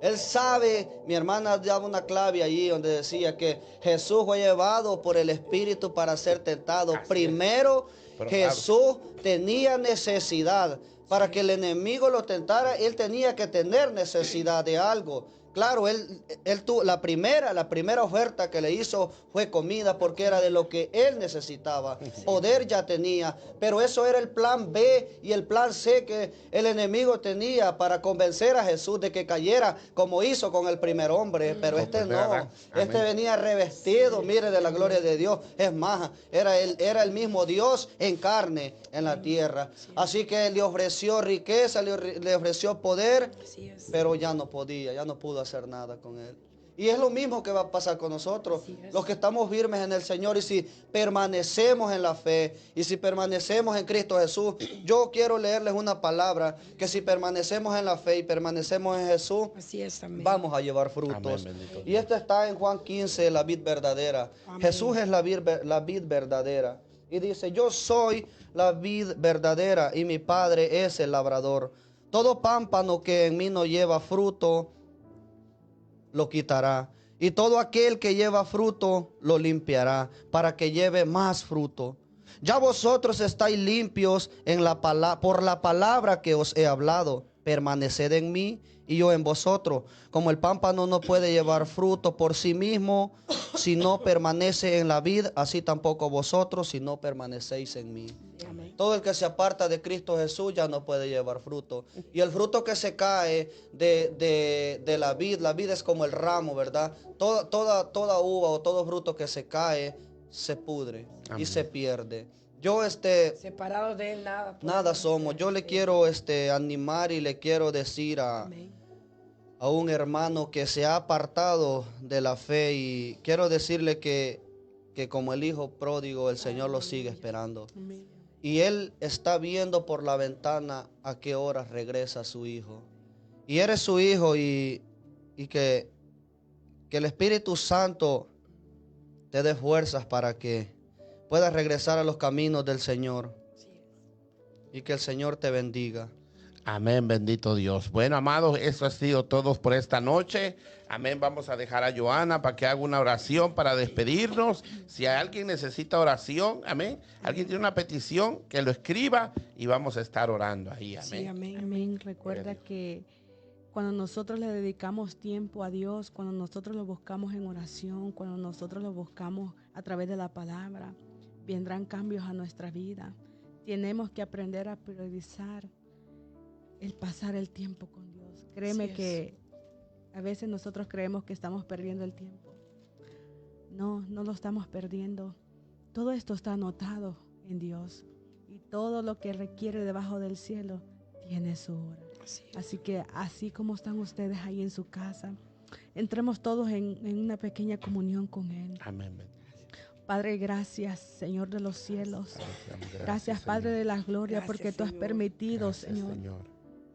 Él sabe, mi hermana daba una clave allí donde decía que Jesús fue llevado por el Espíritu para ser tentado. Primero, Jesús tenía necesidad. Para que el enemigo lo tentara, él tenía que tener necesidad de algo. Claro, él tuvo la primera oferta que le hizo fue comida, porque era de lo que él necesitaba. Poder ya tenía, pero eso era el plan B y el plan C que el enemigo tenía para convencer a Jesús de que cayera como hizo con el primer hombre. Pero este no, este venía revestido, mire, de la gloria de Dios. Es más, era el mismo Dios en carne en la tierra. Así que le ofreció riqueza, le ofreció poder, pero ya no pudo hacer nada con él. Y es lo mismo que va a pasar con nosotros, los que estamos firmes en el Señor, y si permanecemos en la fe, y si permanecemos en Cristo Jesús. Yo quiero leerles una palabra, que si permanecemos en la fe y permanecemos en Jesús, vamos a llevar frutos. Amén, y esto está en Juan 15, la vid verdadera. Amén. Jesús es la vid verdadera. Y dice: yo soy la vid verdadera y mi Padre es el labrador. Todo pámpano que en mí no lleva fruto, lo quitará. Y todo aquel que lleva fruto, lo limpiará, para que lleve más fruto. Ya vosotros estáis limpios por la palabra que os he hablado. Permaneced en mí y yo en vosotros. Como el pámpano no puede llevar fruto por sí mismo si no permanece en la vid, así tampoco vosotros si no permanecéis en mí. Amén. Todo el que se aparta de Cristo Jesús ya no puede llevar fruto. Y el fruto que se cae de la vid es como el ramo, ¿verdad? Toda uva o todo fruto que se cae se pudre. Amén. Y se pierde. Separados de él nada somos. Yo le quiero animar y le quiero decir a un hermano que se ha apartado de la fe, y quiero decirle que como el hijo pródigo, el Señor lo sigue esperando. Amén. Y él está viendo por la ventana a qué hora regresa su hijo. Y eres su hijo, y que el Espíritu Santo te dé fuerzas para que puedas regresar a los caminos del Señor. Y que el Señor te bendiga. Amén, bendito Dios. Bueno, amados, eso ha sido todo por esta noche. Amén, vamos a dejar a Joana para que haga una oración para despedirnos. Si alguien necesita oración, amén, alguien tiene una petición, que lo escriba y vamos a estar orando ahí. Amén. Sí, amén, amén. Recuerda que cuando nosotros le dedicamos tiempo a Dios, cuando nosotros lo buscamos en oración, cuando nosotros lo buscamos a través de la palabra, vendrán cambios a nuestra vida. Tenemos que aprender a priorizar el pasar el tiempo con Dios. Créeme que a veces nosotros creemos que estamos perdiendo el tiempo. No lo estamos perdiendo. Todo esto está anotado en Dios. Y todo lo que requiere debajo del cielo tiene su hora. Así que así como están ustedes ahí en su casa, entremos todos en una pequeña comunión con Él. Amén. Padre, gracias, Señor de los cielos. Gracias, Padre de la gloria, porque tú has permitido, Señor,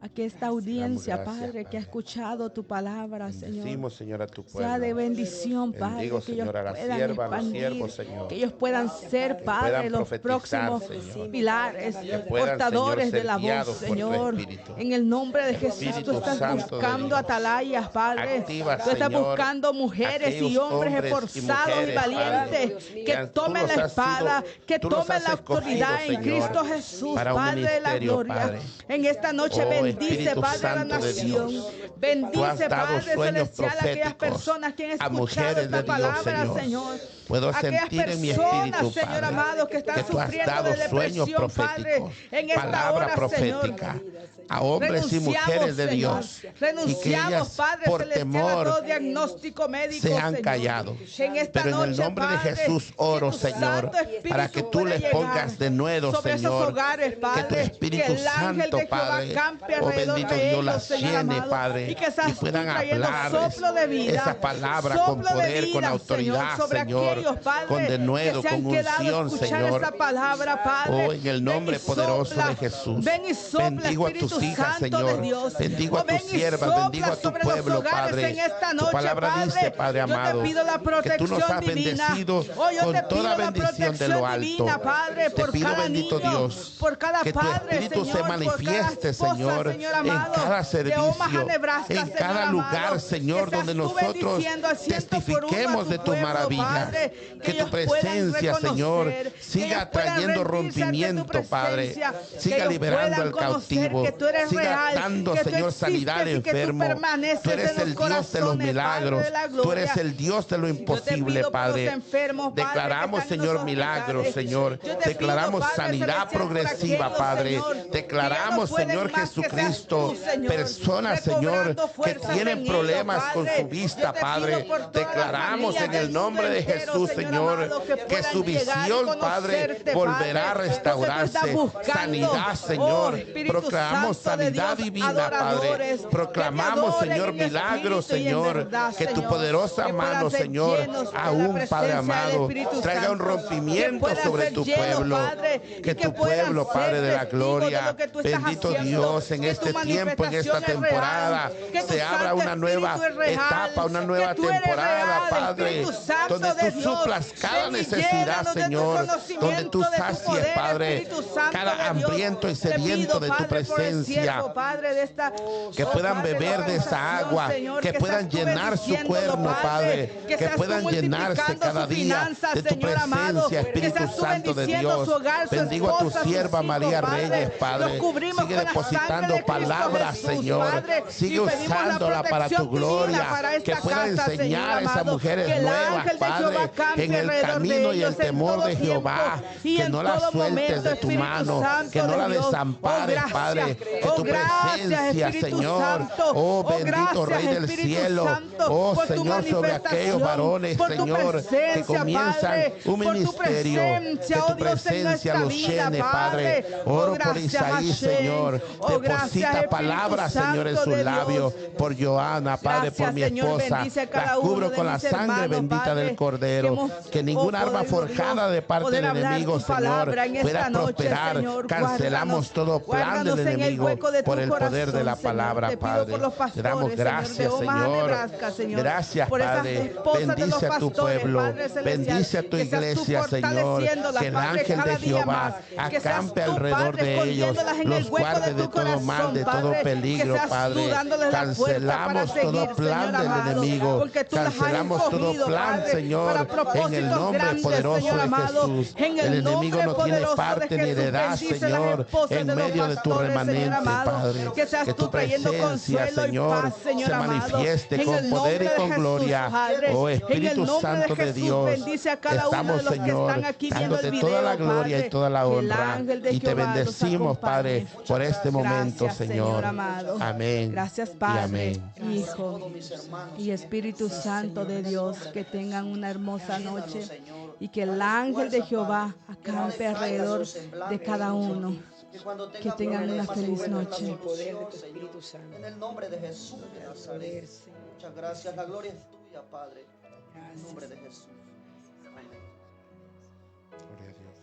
a que esta audiencia, Padre, que ha escuchado tu palabra, Señor, Señor, a tu pueblo, sea de bendición, Padre, bendigo, que ellos Señor, a la puedan sierva, a los expandir, siervos, Señor, que ellos puedan ser, Padre, puedan los próximos Señor, pilares, puedan, portadores Señor, de la ser voz, guiados por tu Señor. Espíritu. En el nombre de Jesús, Espíritu tú estás Santo buscando de Dios. atalayas, Padre. Activa, Tú estás Señor, buscando mujeres y aquellos hombres hombres y esforzados y mujeres, valientes, Padre, que tú tomen los la has espada, sido- que tú los tomen has la autoridad escogido, en Señor, Cristo Jesús, para un Padre de la ministerio, gloria. Padre. En esta noche Oh, bendice, Espíritu Padre de la Santo de nación. Dios. Tú has Bendice, dado Padre sueños celestial, a aquellas proféticos personas que han a escuchado mujeres esta de Dios, palabra, Señor. Señor. Puedo Aquellas sentir en mi personas, espíritu, Señor Padre, amado, que están que tú has sufriendo dado de sueños depresión, Padre, proféticos, en esta palabra hora, Señor. profética, a hombres y mujeres de Señor. Dios, y que Renunciamos, ellas Padre por Celestial, a temor todo diagnóstico médico, se han Señor. callado. En esta Pero en el noche, nombre de Padre, Jesús oro, que tu Señor, Santo Espíritu para que tú pueda les llegar pongas de nuevo, sobre esos Señor, hogares, que tu Padre, Espíritu que el ángel Santo, de Jehová Padre, campe oh alrededor bendito de Dios, ellos, las Señor llene, amado, Padre, y que seas y tú puedan trayendo hablar soplo de vida, esa palabra con soplo de poder, con vida, autoridad, sobre Señor, aquellos, Padre, con denuedo, que se han con quedado a unción, escuchar Señor. esa palabra, Padre. Oh, en el nombre Ven y poderoso sopla, de Jesús. ven y sopla, Bendigo a tus Espíritu hijas, Santo Señor. de Dios. Bendigo a Oh, ven tus y siervas, sopla bendigo a tu sobre los pueblo, hogares Padre. en esta Tu noche, palabra Padre. dice, Padre Yo te amado, pido la que tú nos protección has divina. bendecido Oh, yo con te pido toda la bendición de lo protección alto. divina, Padre, Te por pido, cada bendito niño, Dios, por cada que tu padre, Espíritu Señor, se manifieste, por cada esposa, Señor, Señor en amado, cada de servicio, Omaha, Nebraska, en Señor cada amado, lugar, Señor, que seas donde tú nosotros bendiciendo al ciento por uno a testifiquemos de tu pueblo, maravilla. Padre, Que ellos tu puedan presencia, Señor, reconocer, que siga ellos puedan trayendo rendirse ante tu rompimiento, Padre. presencia, que Siga ellos liberando puedan al conocer cautivo. que tú eres Siga real, dando, que tú Señor, sanidad al existes y que tú enfermo. permaneces Tú eres en los el Dios de los corazones, milagros. Padre de la Tú gloria. eres el Dios de lo Yo te imposible, pido por Padre. los enfermos, Padre, Declaramos, que están en Señor, los milagros, hospitales. Señor. Yo te Declaramos pido, Padre sanidad celestial, por progresiva, aquellos, Padre. Señor, Declaramos, que ya no Señor pueden más, que seas Jesucristo, tú, Señor, personas, Señor, recobrando que fuerzas tienen en problemas ellos, con Padre. su Yo vista, te pido Padre. por todas las Declaramos familias en el del nombre de mundo entero, Jesús, Señor, amado, que su puedan llegar y visión, Padre, conocerte, volverá a Padre. restaurarse. Entonces tú estás buscando, Sanidad, Señor. Espíritu Proclamamos Santo de sanidad Dios, divina, Padre. adoradores, que te Proclamamos, adoren Señor, en milagros, espíritu y en Señor. verdad, Que tu Señor. poderosa Que puedan mano, ser Señor, llenos de la aún, presencia Padre del amado, Espíritu traiga un Santo. rompimiento Que puedan sobre ser tu llenos, pueblo. Padre, y Que tu puedan pueblo, ser Padre de la testigos gloria, de lo que tú estás bendito haciendo, Dios, en que tu este tiempo, en esta manifestación es real, temporada, que tu se abra Santo una nueva Espíritu es real, etapa, una que nueva tú eres temporada, real, Padre, Espíritu Santo donde de tú Dios. suplas cada Ven y necesidad, llénanos de tu Señor, donde conocimiento, tú de tu sacies, poder, Padre, Espíritu Santo cada de Dios. hambriento y Te sediento pido, de tu Padre, por el presencia. siervo, Padre, de esta, Que puedan Padre, beber de esa organización, agua, Señor, que puedan seas tú llenar su bendiciéndolo, cuerno, Padre, que seas tú puedan llenarse multiplicando cada sus día finanzas, de tu Señor amado, presencia, que Espíritu seas tú Santo de bendiciendo Dios. su hogar, su Bendigo a tu esposa, sus sierva hijos, María Padre. Reyes, Los Padre. cubrimos Sigue con la sangre depositando de Cristo palabras, Jesús, Señor. Padre, Sigue y pedimos la usándola para tu protección divina gloria. para Que esta pueda casa, enseñar Señor a esas amado, mujeres que el nuevas, ángel de Padre, Jehová campe en el alrededor de camino y el ellos en temor todo de Jehová. tiempo y Que en no la todo sueltes momento, de tu Espíritu mano, Santo que no de la Dios. desampares, gracias. Padre. Que tu Gracias, presencia, Espíritu Señor, Santo. oh bendito gracias, Rey del Espíritu cielo, Santo, oh por tu Señor, sobre aquellos manifestación, varones, por tu Señor, que presencia, comienzan Padre, un por tu ministerio, que presencia, tu oh Dios, en presencia nuestra los vida, llene, Padre. Oro por gracias, Isaí, Hashem. Señor, Gracias, deposita Espíritu palabras, Señor, en Santo sus de labios, Dios. por Joana, Padre, Gracias, por mi Señor, esposa, bendice a cada las uno cubro de con la mis sangre hermanos, bendita Padre, del Cordero, que hemos que ningún arma podido, forjada Dios, de parte poder del hablar enemigo, tu palabra Señor, en pueda esta noche, prosperar. Señor. Cancelamos todo plan Guárdanos del en el enemigo hueco de tu por el poder de la corazón, palabra, Señor. Te pido Padre. por los Te damos pastores, gracias, Señor, de Omaha, Señor. Nebraska, Señor. Gracias, Por esas Padre. esposas de los Bendice a tu pastores, pueblo. Padre celestial, Bendice a tu que seas tú iglesia, Señor. fortaleciéndolas, Que el Padre, ángel cada de día Jehová más. Que seas acampe tú, alrededor Padre, de ellos, escondiéndolas en los el hueco guarde de de tu todo mal, corazón, de todo Padre. peligro, Que seas tú Padre. dándoles la fuerza para Cancelamos seguir, todo plan Señor del amado, enemigo. porque tú las has Cancelamos todo escogido, plan, Padre, Señor, para en el propósitos nombre grandes, poderoso Señor de amado. Jesús. En El enemigo nombre no tiene poderoso parte de ni Jesús, heredad, bendice las Señor, esposas en de los medio de tu pastores, remanente, Señor amado. Padre. Que seas Que tú tu trayendo presencia, consuelo y Señor, paz, Señor se amado. manifieste En con el poder y nombre de con Jesús, gloria. Padre. Oh En Espíritu el nombre Santo de Jesús, Dios, bendice a cada uno estamos, de los que Señor, están aquí viendo el dándote video, toda la gloria Padre. y toda la Que el honra. ángel de Y te Jehová los bendecimos, Padre, acompañe. por este momento, Gracias, Señor. amado. Amén. Gracias, y Padre, amén. Hijo y Espíritu Santo de Dios. Que tengan una hermosa noche y que el ángel de Jehová acampe alrededor de cada uno. Que tengan una feliz noche. El poder de tu Espíritu Santo. En el nombre de Jesús de Nazaret. Muchas gracias. La gloria es tuya, Padre. En el nombre de Jesús. Amén. Gloria a Dios.